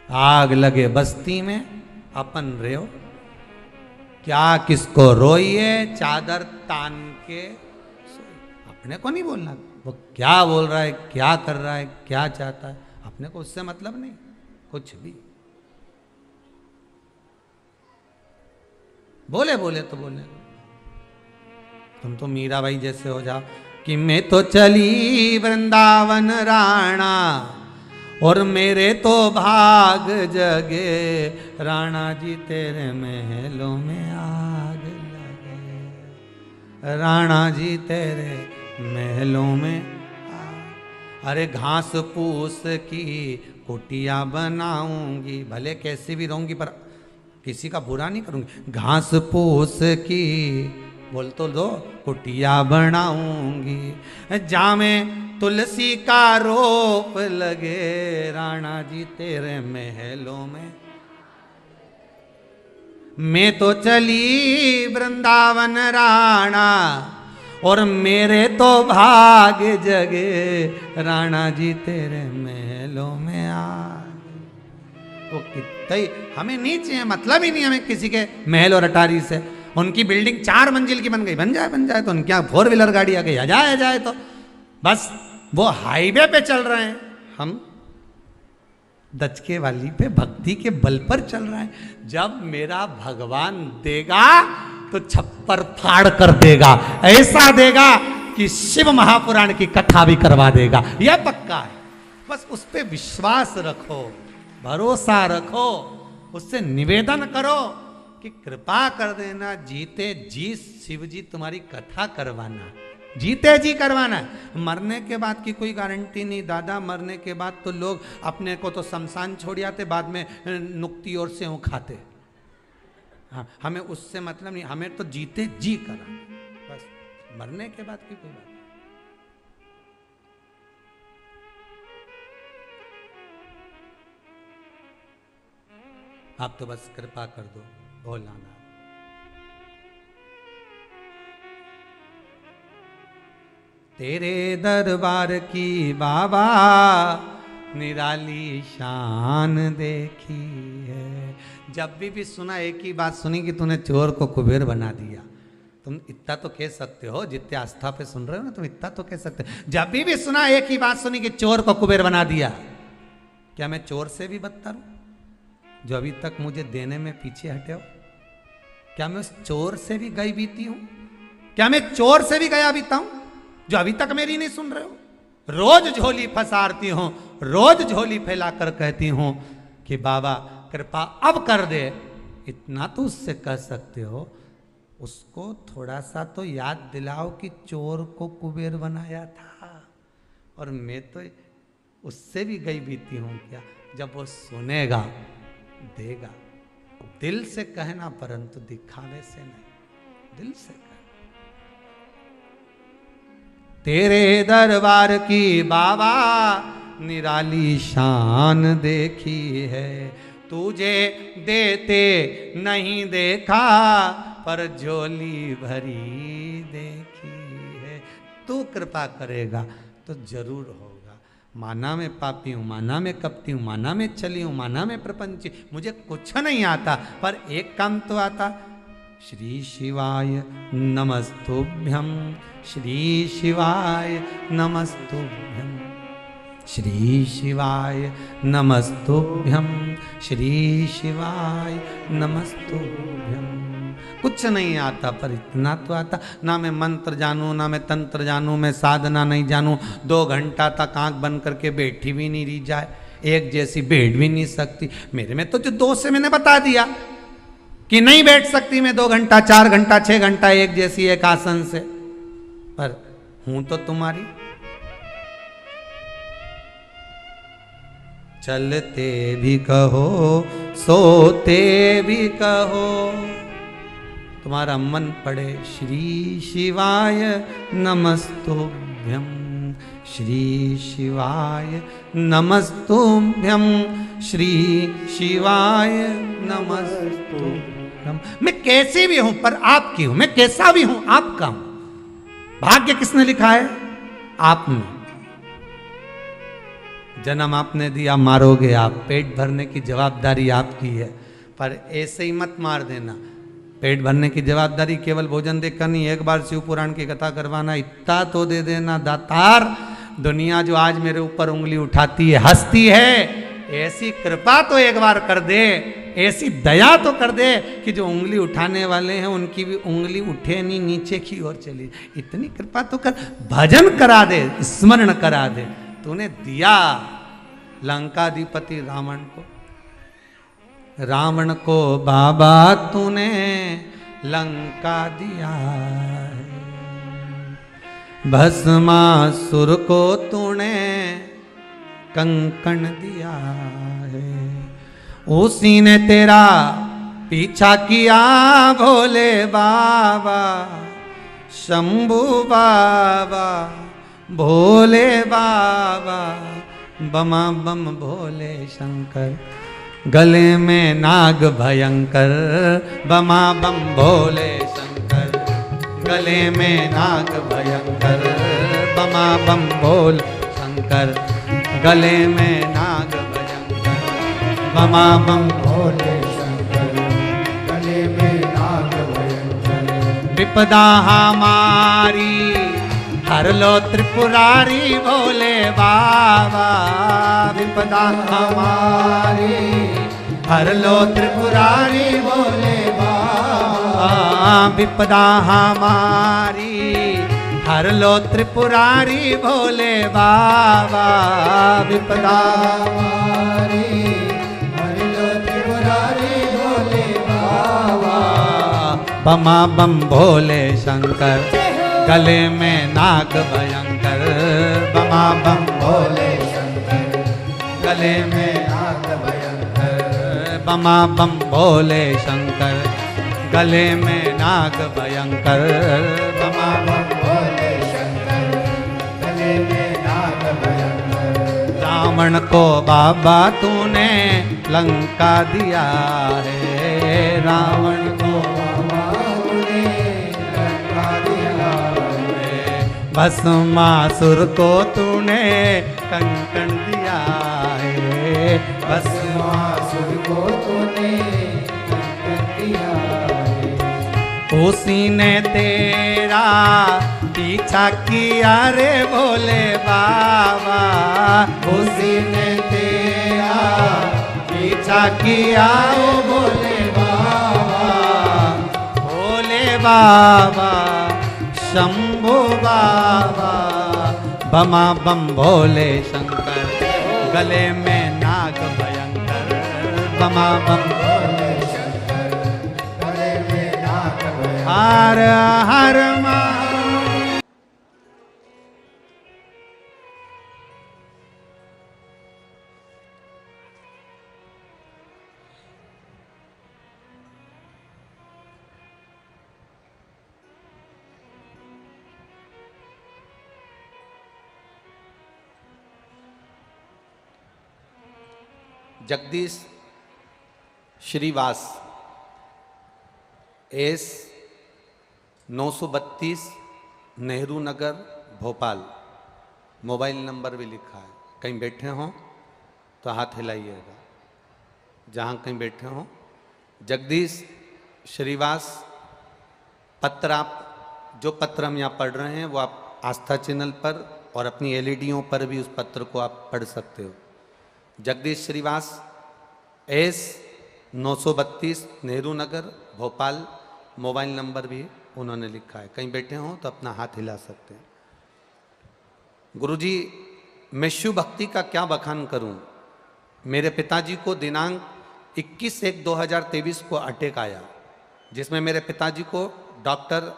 आग लगे बस्ती में अपन रहो, क्या किसको रोइए चादर तान के, अपने को नहीं बोलना। वो क्या बोल रहा है, क्या कर रहा है, क्या चाहता है, अपने को उससे मतलब नहीं कुछ भी। बोले बोले तो बोले, तुम तो मीराबाई जैसे हो जाओ कि मैं तो चली वृंदावन राणा और मेरे तो भाग जगे, राणा जी तेरे महलों में आग लगे, राणा जी तेरे महलों में अरे घास फूस की कुटिया बनाऊंगी, भले कैसे भी रहूंगी पर किसी का बुरा नहीं करूंगी, घास फूस की बोल तो दो। कुटिया बनाऊंगी जामे तुलसी का रोप लगे, राणा जी तेरे महलों में। मैं तो चली वृंदावन राणा, और मेरे तो भाग्य जगे, राणा जी तेरे महलों में आ। वो कितने हमें नहीं चाहिए, मतलब ही नहीं हमें किसी के महल और अटारी से। उनकी बिल्डिंग 4 मंजिल की बन गई, बन जाए तो उनके यहाँ 4 व्हीलर गाड़ी आ गई, आ जाए तो बस वो हाईवे पे चल रहे हैं, हम दचके वाली पे भक्ति के बल पर चल रहे हैं। जब मेरा भगवान देगा तो छप्पर फाड़ कर देगा, ऐसा देगा कि शिव महापुराण की कथा भी करवा देगा, यह पक्का है। बस उस पे विश्वास रखो, भरोसा रखो, उससे निवेदन करो कि कृपा कर देना, जीते जी शिव जी तुम्हारी कथा करवाना, जीते जी करवाना। मरने के बाद की कोई गारंटी नहीं दादा, मरने के बाद तो लोग अपने को तो शमशान छोड़ आते, बाद में नुक्ति और सेव खाते। हाँ, हमें उससे मतलब नहीं, हमें तो जीते जी करा, बस मरने के बाद की कोई बात। आप तो बस कृपा कर दो भोलानाथ। तेरे दरबार की बाबा निराली शान देखी है। जब भी सुना एक ही बात सुनी कि तूने चोर को कुबेर बना दिया। तुम इतना तो कह सकते हो, जितने आस्था पे सुन रहे हो ना, तुम इतना तो कह सकते हो। जब भी सुना एक ही बात सुनी कि चोर को कुबेर बना दिया। क्या मैं चोर से भी बदतर हूं जो अभी तक मुझे देने में पीछे हटे हो? क्या मैं उस चोर से भी गई बीती हूं? क्या मैं चोर से भी गया बीता हूं जो अभी तक मेरी नहीं सुन रहे हो? रोज झोली फसारती हूं, रोज झोली फैलाकर कहती हूं कि बाबा कृपा अब कर दे। इतना तो उससे कह सकते हो, उसको थोड़ा सा तो याद दिलाओ कि चोर को कुबेर बनाया था। और मैं तो उससे भी गई बीती हूं क्या? जब वो सुनेगा देगा, दिल से कहना परंतु दिखावे से नहीं, दिल से कहना। तेरे दरबार की बाबा निराली शान देखी है, तुझे देते नहीं देखा पर झोली भरी देखी है। तू कृपा करेगा तो जरूर होगा। माना मैं पापी हूँ, माना मैं कपटी हूँ, माना मैं छली हूँ, माना मैं प्रपंची, मुझे कुछ नहीं आता, पर एक काम तो आता। श्री शिवाय नमस्तुभ्यं, श्री शिवाय नमस्तुभ्यं, श्री शिवाय नमस्तुभ्यं, श्री शिवाय नमस्तुभ्यं। कुछ नहीं आता पर इतना तो आता। ना मैं मंत्र जानूं, ना मैं तंत्र जानूं, मैं साधना नहीं जानूं। 2 घंटा तक आंख बंद करके बैठी भी नहीं रही जाए, एक जैसी बैठ भी नहीं सकती। मेरे में तो जो दोष से मैंने बता दिया कि नहीं बैठ सकती मैं 2 घंटा, 4 घंटा, 6 घंटा एक जैसी एक आसन से, पर हूं तो तुम्हारी। चलते भी कहो, सोते भी कहो, तुम्हारा मन पड़े। श्री शिवाय नमस्तुभ्यं, श्री शिवाय नमस्तुभ्यं, श्री शिवाय नमस्तुभ्यं। मैं कैसी भी हूं पर आपकी हूं, मैं कैसा भी हूं आपका हूं। भाग्य किसने लिखा है? आपने। जन्म आपने दिया, मारोगे आप। पेट भरने की जवाबदारी आपकी है, पर ऐसे ही मत मार देना। पेट भरने की जवाबदारी केवल भोजन देकर नहीं, एक बार शिव पुराण की कथा करवाना। इतना तो दे देना दातार, दुनिया जो आज मेरे ऊपर उंगली उठाती है, हंसती है, ऐसी कृपा तो एक बार कर दे, ऐसी दया तो कर दे कि जो उंगली उठाने वाले हैं उनकी भी उंगली उठे नहीं, नीचे की ओर चली। इतनी कृपा तो कर, भजन करा दे, स्मरण करा दे। तूने दिया लंकाधिपति रावण को, रावण को बाबा तूने लंका दिया है, भस्मासुर को तूने कंकण दिया है। उसी ने तेरा पीछा किया भोले बाबा, शंभू बाबा भोले बाबा, बमा बम भोले शंकर, गले में नाग भयंकर, बमा बम भोले शंकर, गले में नाग भयंकर, बमा बम भोले शंकर, गले में नाग भयंकर, बमा बम भोले शंकर, गले में नाग भयंकर। विपदा हमारी हर लो त्रिपुरारी भोले बाबा, विपदा हमारी हर लो त्रिपुरारी भोले बाबा, विपदा हमारी हर लो त्रिपुरारी भोले बाबा, विपदा हमारी हर लो त्रिपुरारी भोले बाबा, बमा बम भोले शंकर, गले में नाग भयंकर, बमा बम भोले शंकर, गले में नाग भयंकर, बमा बम भोले शंकर, गले में नाग भयंकर, बमा बम भोले शंकर, गले में नाग भयंकर। रावण को बाबा तूने लंका दिया है, रावण को भस्मासुर को तूने कंकण दिया है, भस्मासुर को तूने कंकण दिया है। उसी ने तेरा पीछा किया रे भोले बाबा, उसी ने तेरा पीछा किया ओ भोले बाबा, भोले बाबा शंभू बाबा, बमा बम भोले शंकर, गले में नाग भयंकर, बमा बम भोले शंकर, गले में नाग भयंकर। हर हर Mahadev. Jagdish Shrivas S 932 Nehru Nagar Bhopal, mobile number भी लिखा है। कहीं बैठे हों तो हाथ हिलाइएगा, जहाँ कहीं बैठे हों। जगदीश श्रीवास पत्र, आप जो पत्र हम यहाँ पढ़ रहे हैं वो आप आस्था चैनल पर और अपनी एलईडीओं पर भी उस पत्र को आप पढ़ सकते हो। Jagdish Shrivas S 932 Nehru Nagar Bhopal, mobile number भी उन्होंने लिखा है। कहीं बैठे हों तो अपना हाथ हिला सकते हैं। गुरुजी, मैं शिव भक्ति का क्या बखान करूं। मेरे पिताजी को दिनांक 21/1/2023 को अटैक आया, जिसमें मेरे पिताजी को डॉक्टर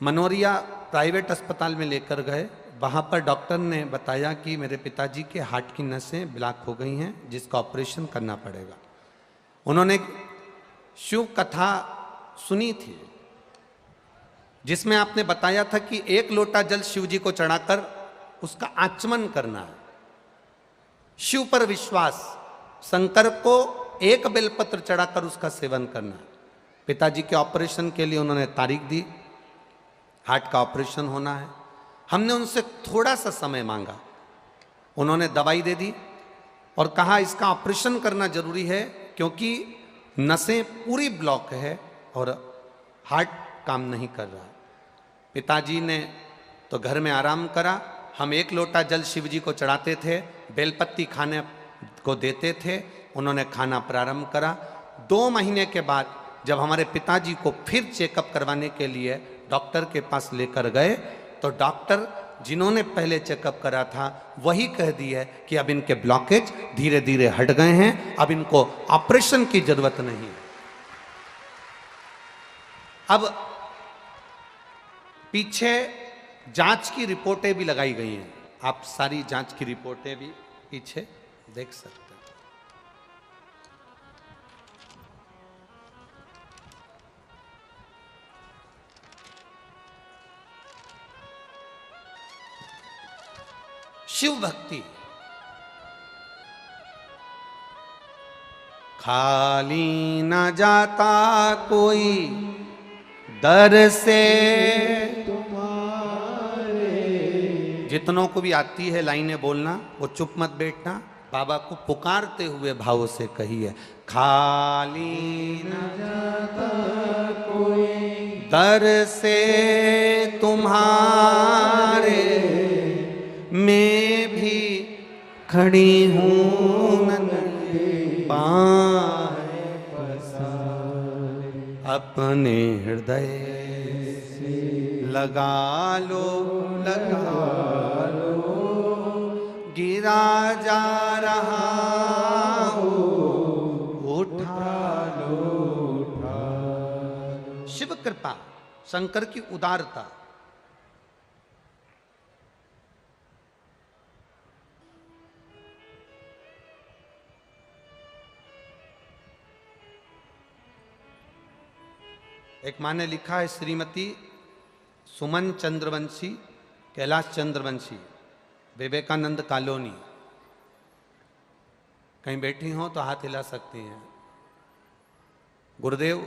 मनोरिया प्राइवेट अस्पताल में लेकर गए। वहाँ पर डॉक्टर ने बताया कि मेरे पिताजी के हार्ट की नसें ब्लॉक हो गई हैं, जिसका ऑपरेशन करना पड़ेगा। उन्होंने शिव कथा सुनी थी, जिसमें आपने बताया था कि 1 लोटा जल शिव जी को चढ़ाकर उसका आचमन करना है। शिव पर विश्वास, शंकर को 1 बेलपत्र चढ़ाकर उसका सेवन करना है। पिताजी के ऑपरेशन के लिए उन्होंने तारीख दी, हार्ट का ऑपरेशन होना है। हमने उनसे थोड़ा सा समय मांगा, उन्होंने दवाई दे दी और कहा इसका ऑपरेशन करना जरूरी है, क्योंकि नसें पूरी ब्लॉक है और हार्ट काम नहीं कर रहा है। पिताजी ने तो घर में आराम करा। हम 1 लोटा जल शिव जी को चढ़ाते थे, बेलपत्ती खाने को देते थे। उन्होंने खाना प्रारंभ करा। 2 महीने के बाद जब हमारे पिताजी को फिर चेकअप करवाने के लिए डॉक्टर के पास लेकर गए, तो डॉक्टर जिन्होंने पहले चेकअप करा था वही कह दिया कि अब इनके ब्लॉकेज धीरे धीरे हट गए हैं, अब इनको ऑपरेशन की जरूरत नहीं है। अब पीछे जांच की रिपोर्टें भी लगाई गई हैं, आप सारी जांच की रिपोर्टें भी पीछे देख सकते हैं। शिव भक्ति। खाली न जाता कोई दर से तुम्हारे। जितनों को भी आती है लाइनें बोलना, वो चुप मत बैठना, बाबा को पुकारते हुए भाव से कहिए। खाली न जाता कोई दर से तुम्हारे, मैं भी खड़ी हूँ पाए पसारे। अपने हृदय से लगा लो, गिरा जा रहा हो, उठा लो। शिव कृपा, शंकर की उदारता। एक माँ ने लिखा है, श्रीमती सुमन चंद्रवंशी, कैलाश चंद्रवंशी, विवेकानंद कॉलोनी। कहीं बैठी हो तो हाथ हिला सकती हैं। गुरुदेव,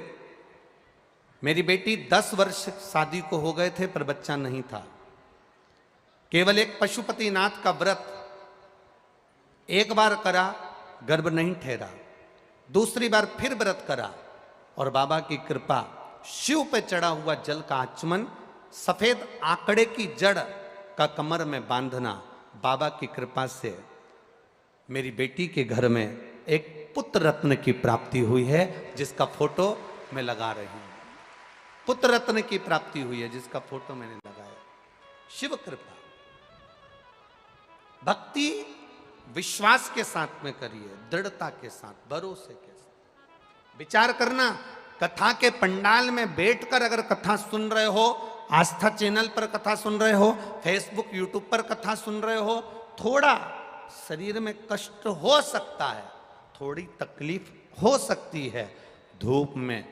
मेरी बेटी 10 वर्ष शादी को हो गए थे पर बच्चा नहीं था। केवल एक पशुपतिनाथ का व्रत एक बार करा, गर्भ नहीं ठहरा। दूसरी बार फिर व्रत करा और बाबा की कृपा, शिव पे चढ़ा हुआ जल का आचमन, सफेद आंकड़े की जड़ का कमर में बांधना, बाबा की कृपा से मेरी बेटी के घर में एक पुत्र रत्न की प्राप्ति हुई है, जिसका फोटो मैं लगा रही हूं। पुत्र रत्न की प्राप्ति हुई है जिसका फोटो मैंने लगाया। शिव कृपा। भक्ति विश्वास के साथ में करिए, दृढ़ता के साथ, भरोसे के साथ। विचार करना, कथा के पंडाल में बैठकर अगर कथा सुन रहे हो, आस्था चैनल पर कथा सुन रहे हो, फेसबुक यूट्यूब पर कथा सुन रहे हो, थोड़ा शरीर में कष्ट हो सकता है, थोड़ी तकलीफ हो सकती है। धूप में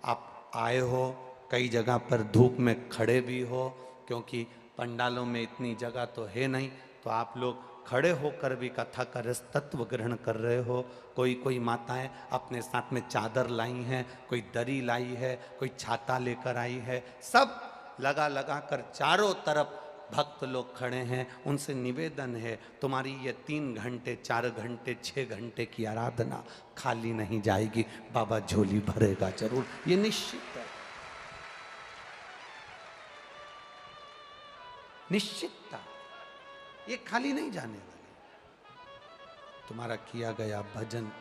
आप आए हो, कई जगह पर धूप में खड़े भी हो, क्योंकि पंडालों में इतनी जगह तो है नहीं, तो आप लोग खड़े होकर भी कथा का रस तत्व ग्रहण कर रहे हो। कोई माताएं अपने साथ में चादर लाई हैं, कोई दरी लाई है, कोई छाता लेकर आई है, सब लगा कर चारों तरफ भक्त लोग खड़े हैं। उनसे निवेदन है, तुम्हारी ये 3 घंटे 4 घंटे 6 घंटे की आराधना खाली नहीं जाएगी, बाबा झोली भरेगा जरूर, ये निश्चित है, निश्चितता, ये खाली नहीं जाने वाली। तुम्हारा किया गया भजन,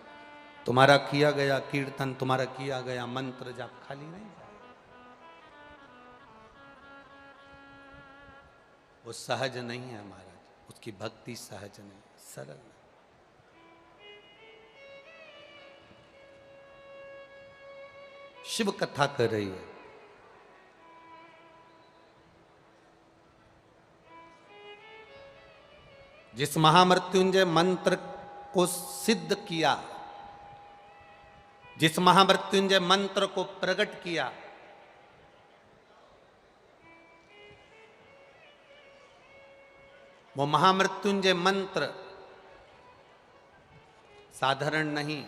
तुम्हारा किया गया कीर्तन, तुम्हारा किया गया मंत्र जाप खाली नहीं जाए। वो सहज नहीं है महाराज, उसकी भक्ति सहज नहीं, सरल नहीं। शिव कथा कर रही है, जिस महामृत्युंजय मंत्र को सिद्ध किया, जिस महामृत्युंजय मंत्र को प्रकट किया, वो महामृत्युंजय मंत्र साधारण नहीं।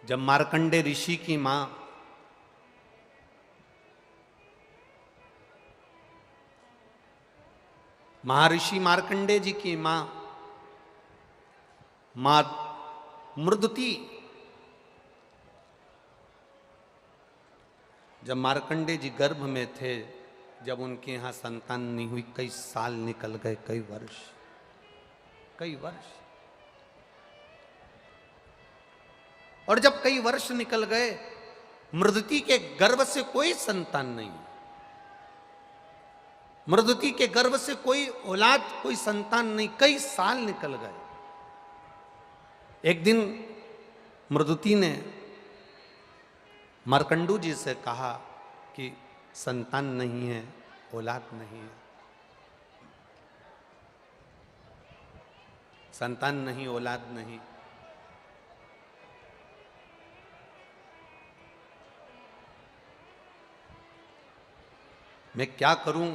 जब मार्कंडे ऋषि की मां महर्षि मार्कंडे जी की मां मृदुति, जब मार्कंडे जी गर्भ में थे, जब उनके यहां संतान नहीं हुई, कई साल निकल गए, कई वर्ष, और जब कई वर्ष निकल गए, मृदुति के गर्भ से कोई संतान नहीं, मृदुति के गर्भ से कोई औलाद, कोई संतान नहीं, कई साल निकल गए। एक दिन मृदुति ने मार्कंडू जी से कहा कि संतान नहीं है, औलाद नहीं है, संतान नहीं, औलाद नहीं, मैं क्या करूं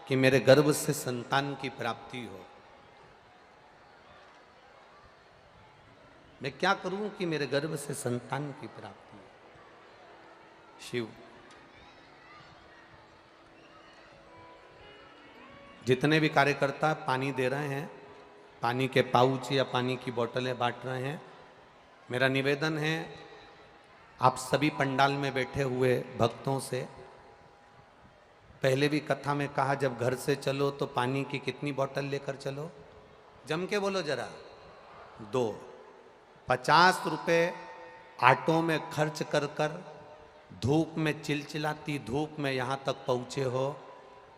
कि मेरे गर्भ से संतान की प्राप्ति हो। मैं क्या करूं कि मेरे गर्भ से संतान की प्राप्ति हो। शिव जितने भी कार्यकर्ता पानी दे रहे हैं, पानी के पाउच या पानी की बोतलें बांट रहे हैं, मेरा निवेदन है आप सभी पंडाल में बैठे हुए भक्तों से, पहले भी कथा में कहा जब घर से चलो तो पानी की कितनी बोतल लेकर चलो, जम के बोलो जरा, 2। 50 रुपये ऑटो में खर्च कर कर धूप में चिलचिलाती धूप में यहाँ तक पहुँचे हो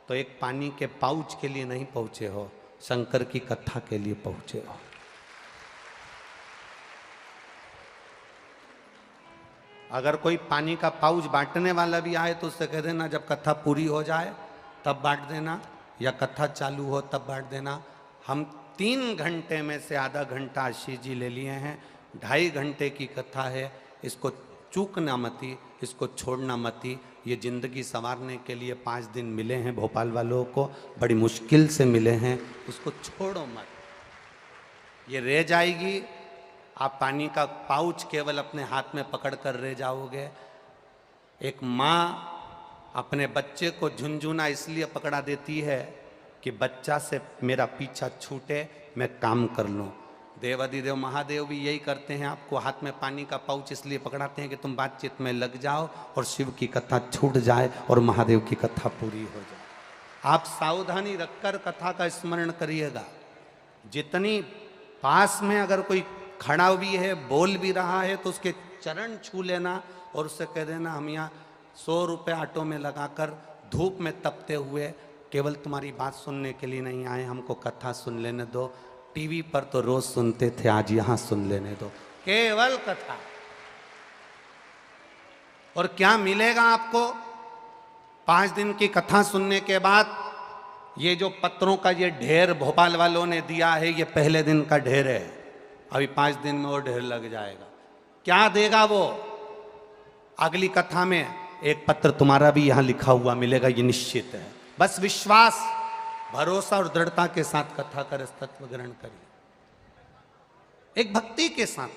तो एक पानी के पाउच के लिए नहीं पहुँचे हो, शंकर की कथा के लिए पहुँचे हो। अगर कोई पानी का पाउच बांटने वाला भी आए तो उससे कह देना जब कथा पूरी हो जाए तब बांट देना, या कथा चालू हो तब बांट देना। हम 3 घंटे में से आधा घंटा आशीष जी ले लिए हैं, 2.5 घंटे की कथा है, इसको चूकना मती, इसको छोड़ना मती। ये जिंदगी संवारने के लिए 5 दिन मिले हैं भोपाल वालों को, बड़ी मुश्किल से मिले हैं, इसको छोड़ो मत, ये रह जाएगी। आप पानी का पाउच केवल अपने हाथ में पकड़ कर रह जाओगे। एक माँ अपने बच्चे को झुनझुना इसलिए पकड़ा देती है कि बच्चा से मेरा पीछा छूटे, मैं काम कर लूँ। देवादिदेव महादेव भी यही करते हैं, आपको हाथ में पानी का पाउच इसलिए पकड़ाते हैं कि तुम बातचीत में लग जाओ और शिव की कथा छूट जाए और महादेव की कथा पूरी हो जाए। आप सावधानी रखकर कथा का स्मरण करिएगा। जितनी पास में अगर कोई खड़ा भी है, बोल भी रहा है, तो उसके चरण छू लेना और उससे कह देना हम यहाँ 100 रुपये ऑटो में लगाकर धूप में तपते हुए केवल तुम्हारी बात सुनने के लिए नहीं आए, हमको कथा सुन लेने दो। टीवी पर तो रोज सुनते थे, आज यहाँ सुन लेने दो, केवल कथा। और क्या मिलेगा आपको 5 दिन की कथा सुनने के बाद? ये जो पत्रों का ये ढेर भोपाल वालों ने दिया है, ये पहले दिन का ढेर है, अभी 5 दिन में और ढेर लग जाएगा। क्या देगा वो? अगली कथा में एक पत्र तुम्हारा भी यहां लिखा हुआ मिलेगा, ये निश्चित है। बस विश्वास, भरोसा और दृढ़ता के साथ कथा कर तत्व ग्रहण करिए, एक भक्ति के साथ।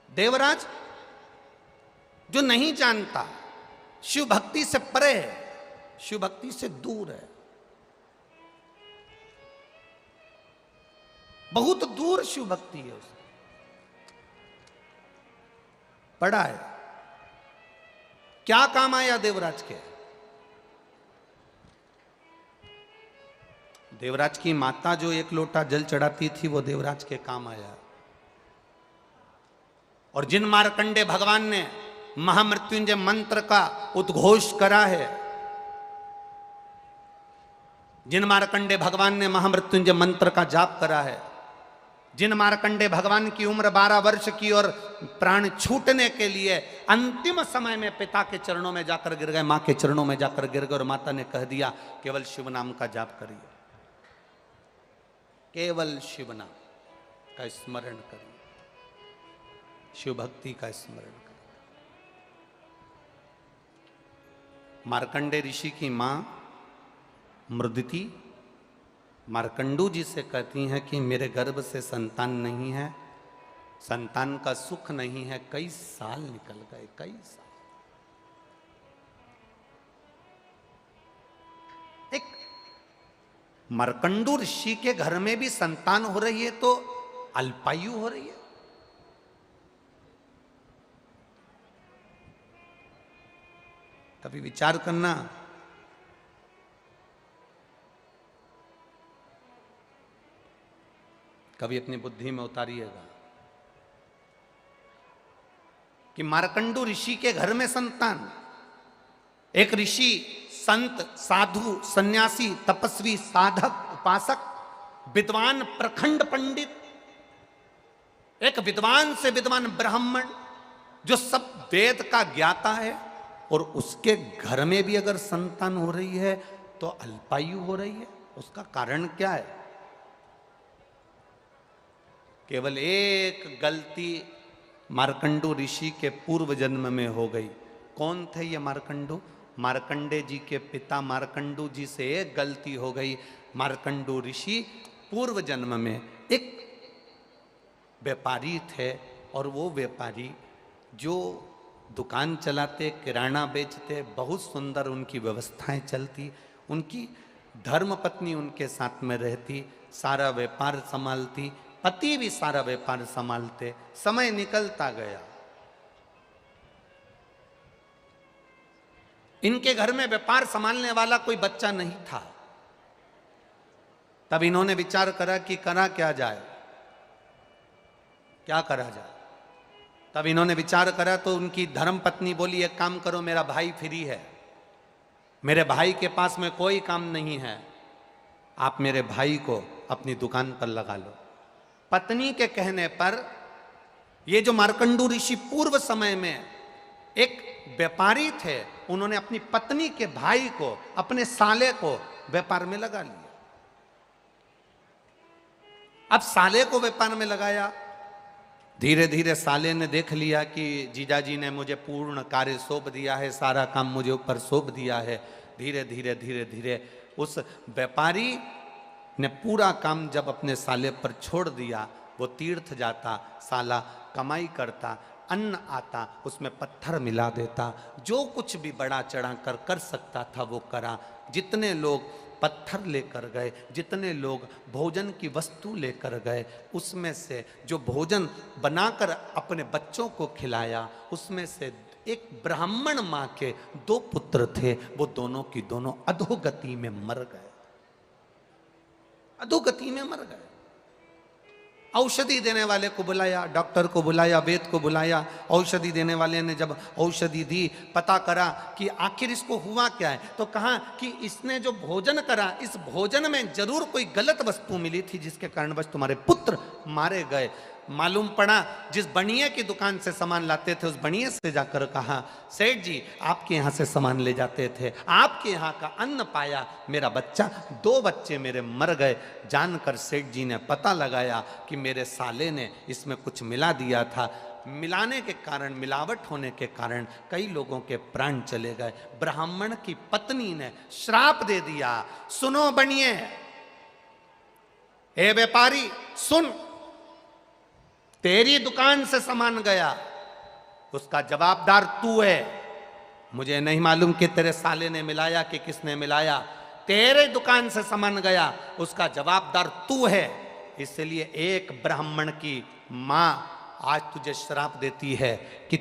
देवराज जो नहीं जानता, शिव भक्ति से परे है, शिव भक्ति से दूर है, बहुत दूर शिव भक्ति है, उसे पड़ा है। क्या काम आया देवराज के? देवराज की माता जो 1 लोटा जल चढ़ाती थी वो देवराज के काम आया। और जिन मार्कंडे भगवान ने महामृत्युंजय मंत्र का उद्घोष करा है, जिन मार्कंडे भगवान ने महामृत्युंजय मंत्र का जाप करा है, जिन मार्कंडे भगवान की उम्र 12 वर्ष की और प्राण छूटने के लिए अंतिम समय में पिता के चरणों में जाकर गिर गए, मां के चरणों में जाकर गिर गए, और माता ने कह दिया केवल शिव नाम का जाप करिए, केवल शिव नाम का स्मरण करिए, शिव भक्ति का स्मरण करिए। मार्कंडे ऋषि की मां मृदिति मार्कंडू जी से कहती हैं कि मेरे गर्भ से संतान नहीं है, संतान का सुख नहीं है, कई साल निकल गए, कई साल। एक मार्कंडू ऋषि के घर में भी संतान हो रही है तो अल्पायु हो रही है। कभी विचार करना, कभी अपनी बुद्धि में उतारिएगा कि मार्कंडू ऋषि के घर में संतान, एक ऋषि, संत, साधु, सन्यासी, तपस्वी, साधक, उपासक, विद्वान, प्रखंड पंडित, एक विद्वान से विद्वान ब्राह्मण जो सब वेद का ज्ञाता है, और उसके घर में भी अगर संतान हो रही है तो अल्पायु हो रही है। उसका कारण क्या है? केवल एक गलती मार्कंडू ऋषि के पूर्व जन्म में हो गई। कौन थे ये मार्कंडू? मार्कंडे जी के पिता मार्कंडू जी से एक गलती हो गई। मार्कंडू ऋषि पूर्व जन्म में एक व्यापारी थे, और वो व्यापारी जो दुकान चलाते, किराना बेचते, बहुत सुंदर उनकी व्यवस्थाएं चलती, उनकी धर्मपत्नी उनके साथ में रहती, सारा व्यापार संभालती, पति भी सारा व्यापार संभालते। समय निकलता गया, इनके घर में व्यापार संभालने वाला कोई बच्चा नहीं था। तब इन्होंने विचार करा कि करा क्या जाए, क्या करा जाए। तब इन्होंने विचार करा तो उनकी धर्मपत्नी बोली, एक काम करो, मेरा भाई फ्री है, मेरे भाई के पास में कोई काम नहीं है, आप मेरे भाई को अपनी दुकान पर लगा लो। पत्नी के कहने पर ये जो मार्कंडू ऋषि पूर्व समय में एक व्यापारी थे, उन्होंने अपनी पत्नी के भाई को, अपने साले को व्यापार में लगा लिया। अब साले को व्यापार में लगाया, धीरे धीरे साले ने देख लिया कि जीजाजी ने मुझे पूर्ण कार्य सौंप दिया है, सारा काम मुझे ऊपर सौंप दिया है। धीरे धीरे धीरे धीरे उस व्यापारी ने पूरा काम जब अपने साले पर छोड़ दिया, वो तीर्थ जाता, साला कमाई करता, अन्न आता, उसमें पत्थर मिला देता, जो कुछ भी बढ़ा चढ़ा कर कर सकता था वो करा। जितने लोग पत्थर लेकर गए, जितने लोग भोजन की वस्तु लेकर गए, उसमें से जो भोजन बनाकर अपने बच्चों को खिलाया, उसमें से एक ब्राह्मण माँ के 2 पुत्र थे, वो दोनों की दोनों अधोगति में मर गए, अधोगति में मर गए। औषधि देने वाले को बुलाया, डॉक्टर को बुलाया, वैद्य को बुलाया। औषधि देने वाले ने जब औषधि दी, पता करा कि आखिर इसको हुआ क्या है, तो कहा कि इसने जो भोजन करा, इस भोजन में जरूर कोई गलत वस्तु मिली थी, जिसके कारणवश तुम्हारे पुत्र मारे गए। मालूम पड़ा, जिस बनिए की दुकान से सामान लाते थे, उस बनिए से जाकर कहा, सेठ जी आपके यहाँ से सामान ले जाते थे, आपके यहाँ का अन्न पाया, मेरा बच्चा, 2 बच्चे मेरे मर गए। जानकर सेठ जी ने पता लगाया कि मेरे साले ने इसमें कुछ मिला दिया था। मिलाने के कारण, मिलावट होने के कारण कई लोगों के प्राण चले गए। ब्राह्मण की पत्नी ने श्राप दे दिया, सुनो बनिए, हे व्यापारी सुन, तेरी दुकान से सामान गया, उसका जवाबदार तू है। मुझे नहीं मालूम कि तेरे साले ने मिलाया कि किसने मिलाया, तेरे दुकान से सामान गया, उसका जवाबदार तू है। इसलिए एक ब्राह्मण की मां आज तुझे श्राप देती है कि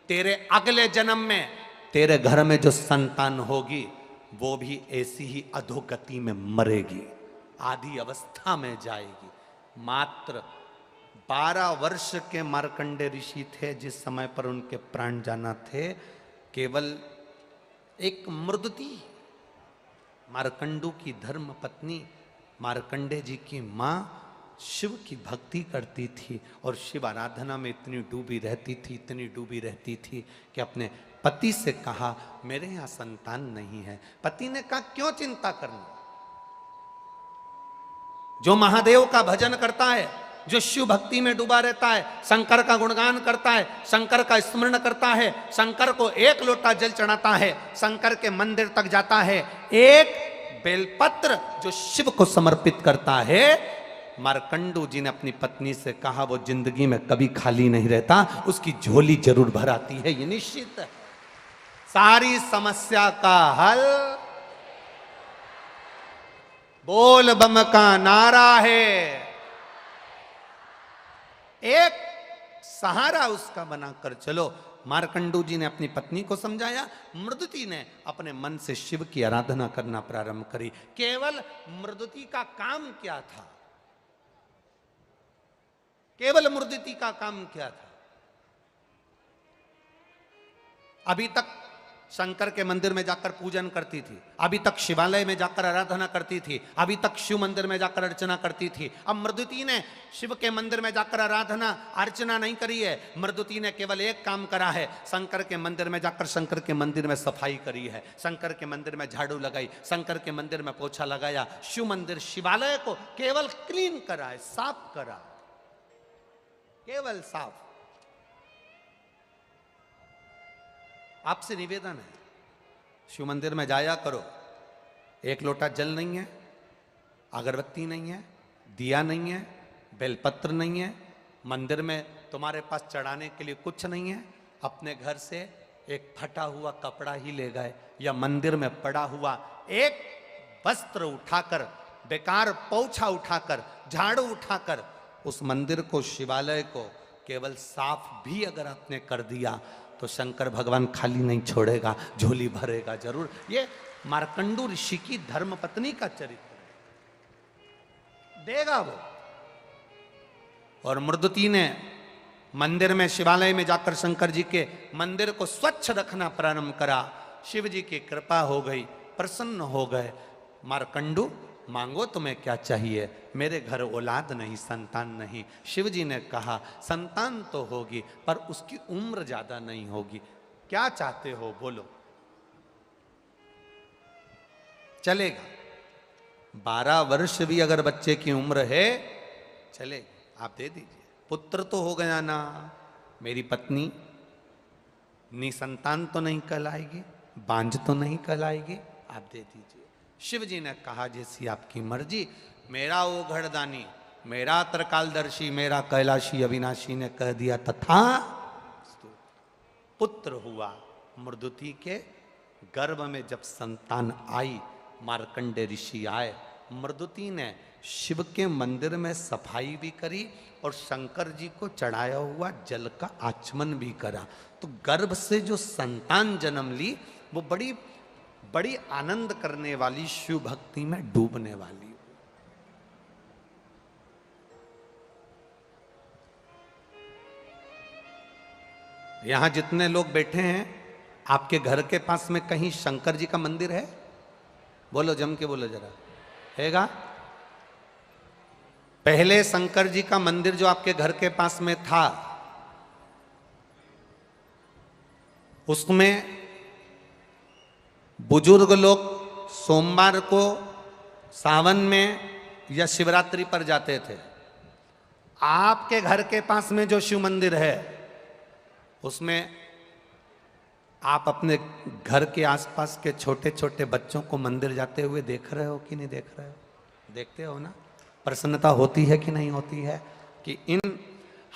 तेरे अगले जन्म में तेरे घर में जो संतान होगी, वो भी ऐसी ही अधोगति में मरेगी, आदि अवस्था में जाएगी। मात्र 12 वर्ष के मार्कंडे ऋषि थे जिस समय पर उनके प्राण जाना थे। केवल एक मृदती, मार्कंडू की धर्म पत्नी, मार्कंडे जी की मां शिव की भक्ति करती थी और शिव आराधना में इतनी डूबी रहती थी, इतनी डूबी रहती थी कि अपने पति से कहा, मेरे यहाँ संतान नहीं है। पति ने कहा, क्यों चिंता करना, जो महादेव का भजन करता है, जो शिव भक्ति में डूबा रहता है, शंकर का गुणगान करता है, शंकर का स्मरण करता है, शंकर को 1 लोटा जल चढ़ाता है, शंकर के मंदिर तक जाता है, एक बेलपत्र जो शिव को समर्पित करता है। मार्कंडू जी ने अपनी पत्नी से कहा, वो जिंदगी में कभी खाली नहीं रहता, उसकी झोली जरूर भर आती है, ये निश्चित है। सारी समस्या का हल बोल बम का नारा है। एक सहारा उसका बनाकर चलो। मार्कंडू जी ने अपनी पत्नी को समझाया, मृदुति ने अपने मन से शिव की आराधना करना प्रारंभ करी। केवल मृदुति का काम क्या था, केवल मृदुति का काम क्या था? अभी तक शंकर के मंदिर में जाकर पूजन करती थी, अभी तक शिवालय में जाकर आराधना करती थी, अभी तक शिव मंदिर में जाकर अर्चना करती थी। अब मृदुति ने शिव के मंदिर में जाकर आराधना अर्चना नहीं करी है, मृदुति ने केवल एक काम करा है, शंकर के मंदिर में जाकर शंकर के मंदिर में सफाई करी है, शंकर के मंदिर में झाड़ू लगाई, शंकर के मंदिर में पोछा लगाया, शिव मंदिर शिवालय को केवल क्लीन करा है, साफ करा, केवल साफ। आपसे निवेदन है, शिव मंदिर में जाया करो, एक लोटा जल नहीं है, अगरबत्ती नहीं है, दिया नहीं है, बेलपत्र नहीं है, मंदिर में तुम्हारे पास चढ़ाने के लिए कुछ नहीं है, अपने घर से एक फटा हुआ कपड़ा ही ले गए या मंदिर में पड़ा हुआ एक वस्त्र उठाकर, बेकार पोछा उठाकर, झाड़ू उठाकर उस मंदिर को, शिवालय को केवल साफ भी अगर आपने कर दिया तो शंकर भगवान खाली नहीं छोड़ेगा, झोली भरेगा जरूर। ये मार्कंडू ऋषि की धर्मपत्नी का चरित्र है, देगा वो। और मृदुति ने मंदिर में, शिवालय में जाकर शंकर जी के मंदिर को स्वच्छ रखना प्रारंभ करा। शिव जी की कृपा हो गई, प्रसन्न हो गए। मार्कंडू मांगो तुम्हें क्या चाहिए? मेरे घर औलाद नहीं, संतान नहीं। शिव जी ने कहा संतान तो होगी पर उसकी उम्र ज्यादा नहीं होगी। क्या चाहते हो बोलो? चलेगा, 12 वर्ष भी अगर बच्चे की उम्र है चलेगा, आप दे दीजिए। पुत्र तो हो गया ना, मेरी पत्नी निसंतान तो नहीं कहलाएगी, बांझ तो नहीं कहलाएगी, आप दे दीजिए। शिव जी ने कहा जैसी आपकी मर्जी। मेरा वो घड़दानी, मेरा त्रिकालदर्शी, मेरा कैलाशी अविनाशी ने कह दिया तथा पुत्र हुआ। मृदुति के गर्भ में जब संतान आई, मार्कंडे ऋषि आए, मृदुति ने शिव के मंदिर में सफाई भी करी और शंकर जी को चढ़ाया हुआ जल का आचमन भी करा। तो गर्भ से जो संतान जन्म ली वो बड़ी बड़ी आनंद करने वाली, शिव भक्ति में डूबने वाली। यहां जितने लोग बैठे हैं, आपके घर के पास में कहीं शंकर जी का मंदिर है? बोलो, जम के बोलो जरा, हैगा? पहले शंकर जी का मंदिर जो आपके घर के पास में था, उसमें बुजुर्ग लोग सोमवार को, सावन में या शिवरात्रि पर जाते थे। आपके घर के पास में जो शिव मंदिर है उसमें आप अपने घर के आसपास के छोटे छोटे बच्चों को मंदिर जाते हुए देख रहे हो कि नहीं देख रहे हो? देखते हो ना? प्रसन्नता होती है कि नहीं होती है? कि इन,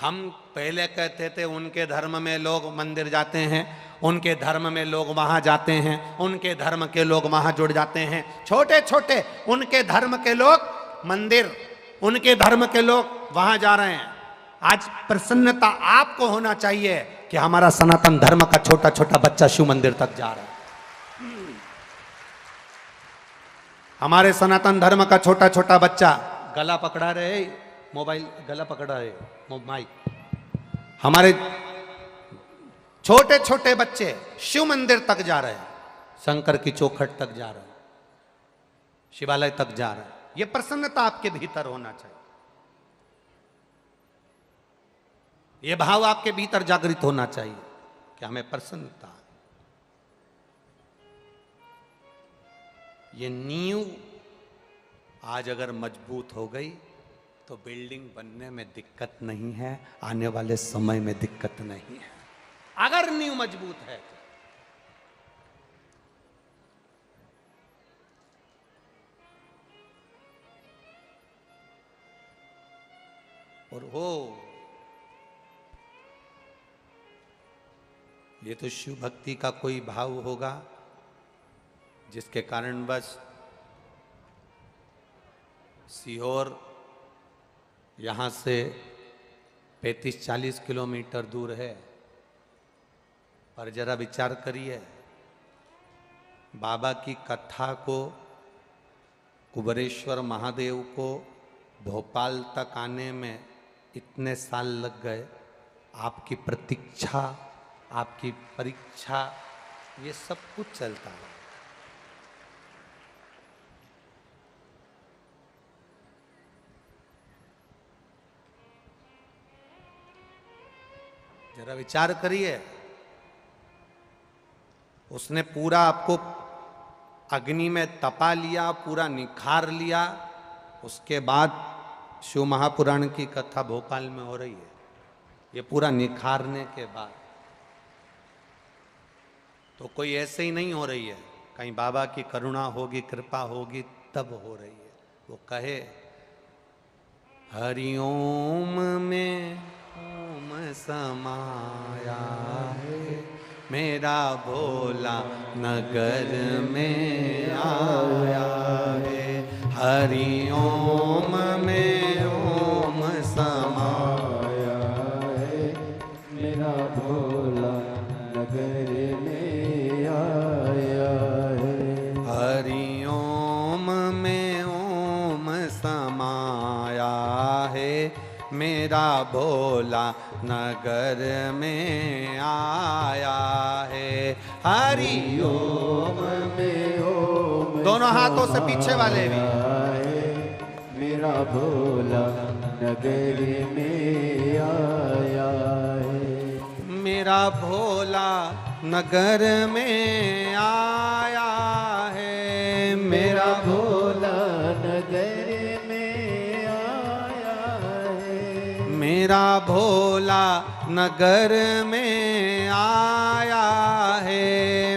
हम पहले कहते थे उनके धर्म में लोग मंदिर जाते हैं, उनके धर्म में लोग वहां जाते हैं, उनके धर्म के लोग वहां जुड़ जाते हैं। छोटे छोटे उनके धर्म के लोग मंदिर, उनके धर्म के लोग वहां जा रहे हैं। आज प्रसन्नता आपको होना चाहिए कि हमारा सनातन धर्म का छोटा छोटा बच्चा शिव मंदिर तक जा रहा है। हमारे सनातन धर्म का छोटा छोटा बच्चा गला पकड़ा रहे, मोबाइल गला पकड़ा रहे, माइक। हमारे छोटे छोटे बच्चे शिव मंदिर तक जा रहे हैं, शंकर की चौखट तक जा रहे हैं, शिवालय तक जा रहे हैं। यह प्रसन्नता आपके भीतर होना चाहिए, यह भाव आपके भीतर जागृत होना चाहिए कि हमें प्रसन्नता। ये नींव आज अगर मजबूत हो गई तो बिल्डिंग बनने में दिक्कत नहीं है, आने वाले समय में दिक्कत नहीं है, अगर नींव मजबूत है तो। और हो, ये तो शिव भक्ति का कोई भाव होगा जिसके कारण बस सीहोर यहाँ से 35-40 किलोमीटर दूर है। पर जरा विचार करिए, बाबा की कथा को, कुबेरेश्वर महादेव को भोपाल तक आने में इतने साल लग गए। आपकी प्रतीक्षा, आपकी परीक्षा, ये सब कुछ चलता है। जरा विचार करिए, उसने पूरा आपको अग्नि में तपा लिया, पूरा निखार लिया, उसके बाद शिव महापुराण की कथा भोपाल में हो रही है। ये पूरा निखारने के बाद तो कोई ऐसे ही नहीं हो रही है। कहीं बाबा की करुणा होगी, कृपा होगी, तब हो रही है। वो कहे हरिओम में ओम समाया है, मेरा भोला नगर में आया है। हरिओम में ओम समाया है, मेरा भोला नगर में आया है। हरिओम में ओम समाया है, मेरा भोला नगर में आया है। हरिओम में ओम दोनों हाथों से पीछे वाले भी। मेरा भोला नगर में आया है। मेरा भोला नगर में आया है, मेरा भोला नगर में आया है। मेरा भोला नगर में आया है,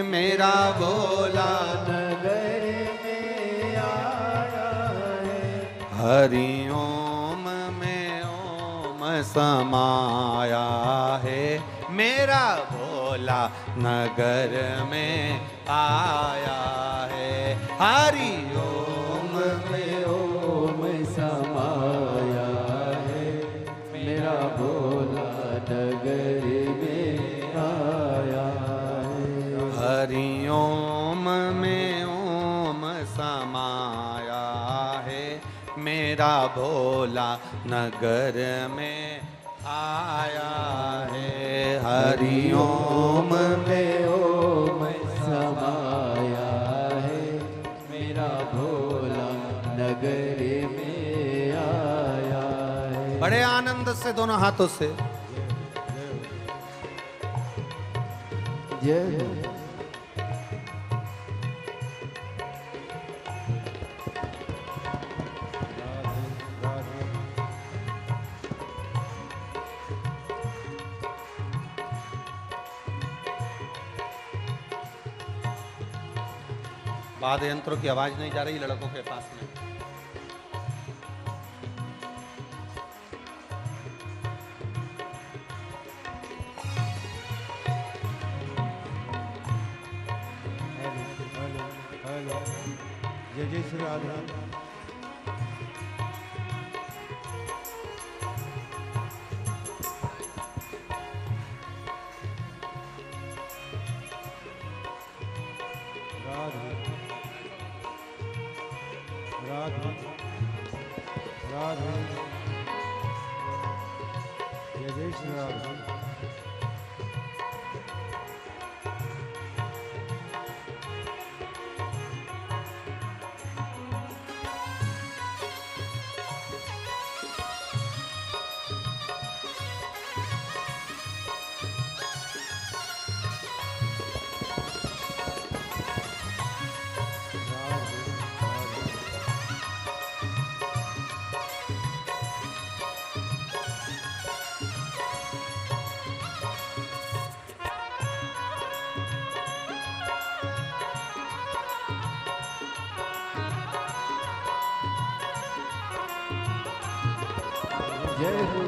मेरा भोला नगर में आया है। हरिओम में ओम समाया है, मेरा भोला नगर में आया है। हरिओम में ओम समाया है, मेरा भोला नगर में आया है। हरिओम में ओम समाया है, मेरा भोला नगर में आया है। हरिओम में ओम समाया है, मेरा भोला नगर में आया है। बड़े आनंद से दोनों हाथों से जय हो। वाद्य यंत्रों की आवाज नहीं जा रही लड़कों के पास में। जय जय श्री राधा। राधे राधे जय जय श्री राधे। जय हो।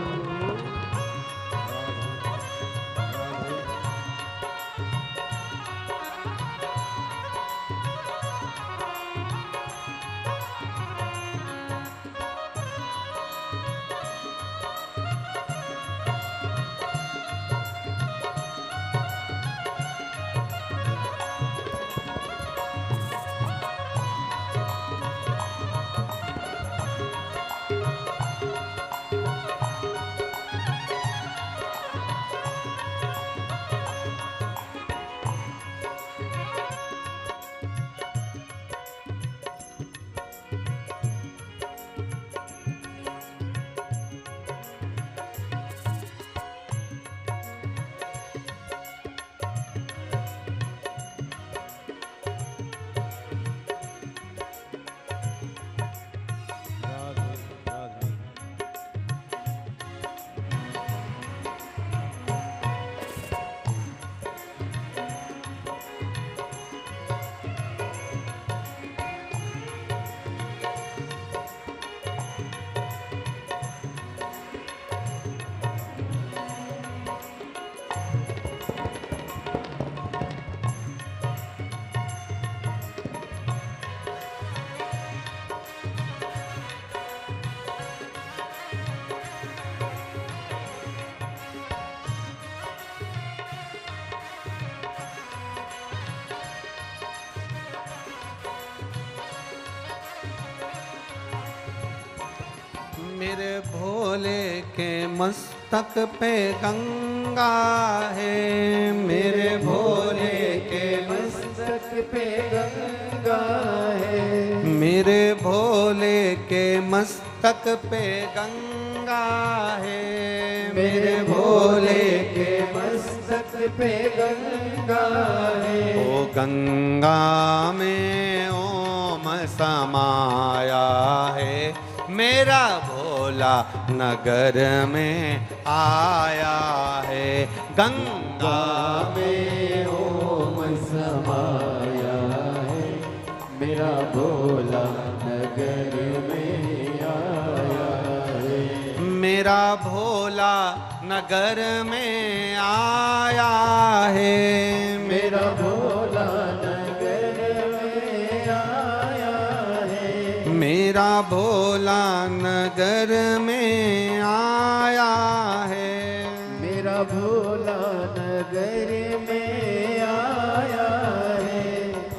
मेरे भोले के मस्तक पे गंगा है, मेरे भोले के मस्तक पे गंगा है, मेरे भोले के मस्तक पे गंगा है, मेरे भोले के मस्तक पे गंगा है। ओ गंगा में ओम समाया है, मेरा भोला नगर में आया है। गंगा में ओम समाया है, मेरा भोला नगर में आया है। मेरा भोला नगर में आया है, मेरा भोला नगर में आया है, मेरा भोला नगर में आया है, मेरा भोला नगर में आया है।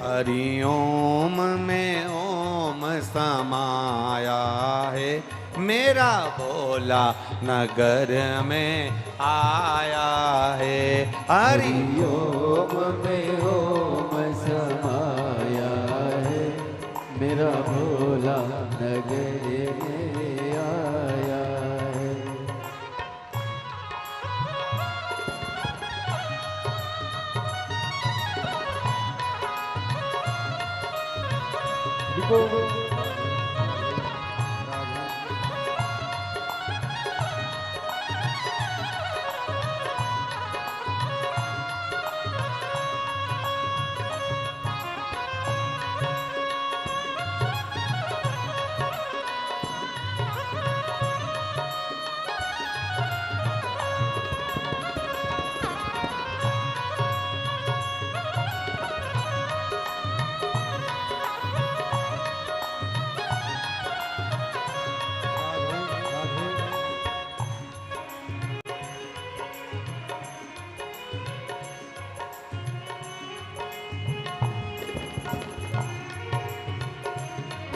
हरि ओम में ओम समाया है, मेरा भोला नगर में आया है। हरि ओम में ओम समाया है, मेरा भोला नगर में आया है।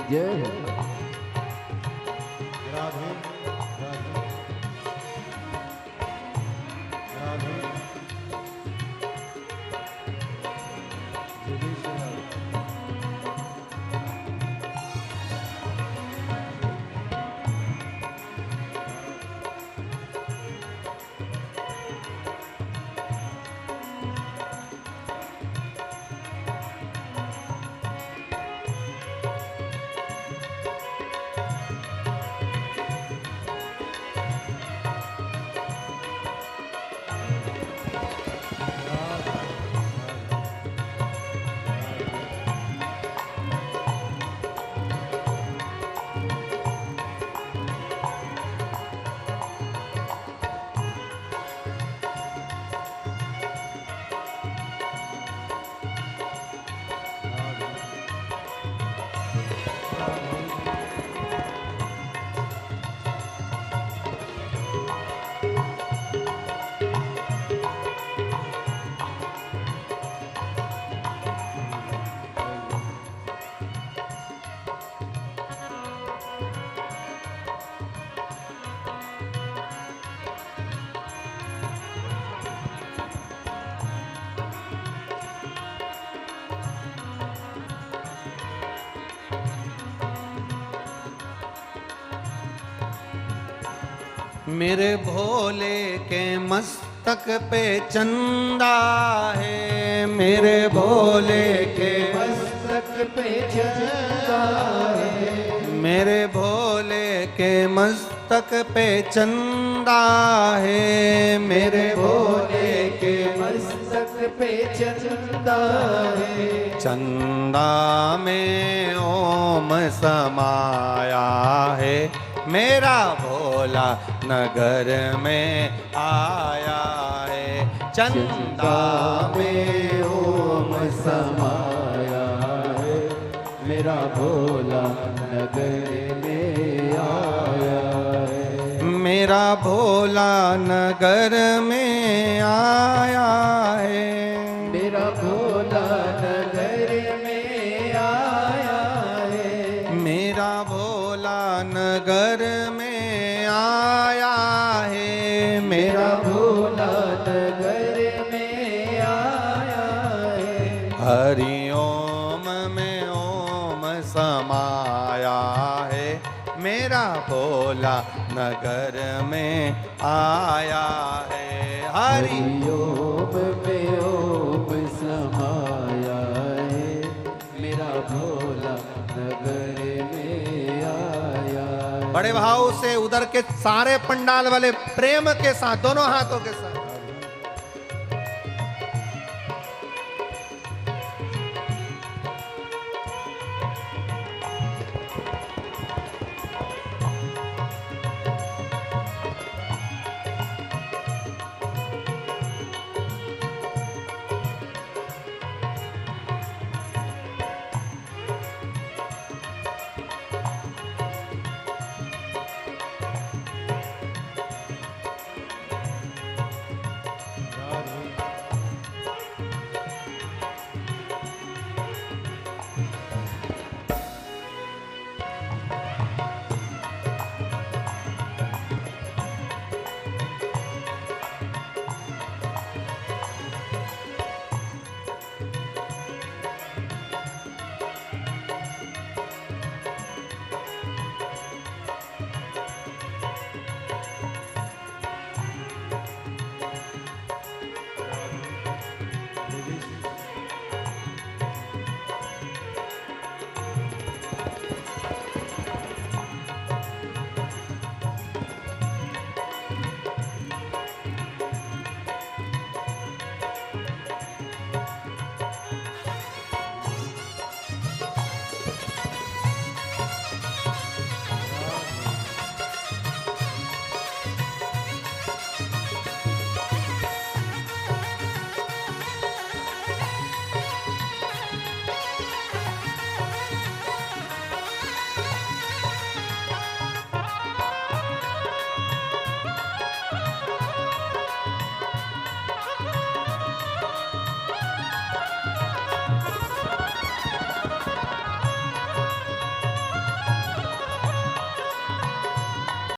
जय हो। राधे राधे राधे जय जय श्री राधे। मेरे भोले के मस्तक पे चंदा है, मेरे भोले के मस्तक पे चंदा है, मेरे भोले के मस्तक पे चंदा है, मेरे भोले के मस्तक पे चंदा है। चंदा में ओम समाया है, मेरा भोला नगर में आया है। चंदा में ओम समाया है, मेरा भोला नगर में आया है। मेरा भोला नगर में आया है, मेरा भोला नगर में आया है, मेरा भोला नगर में समाया है, मेरा भोला नगर में आया है। हरि ओम में ओम समाया है, मेरा भोला नगर में आया है। बड़े भाव से उधर के सारे पंडाल वाले प्रेम के साथ दोनों हाथों के साथ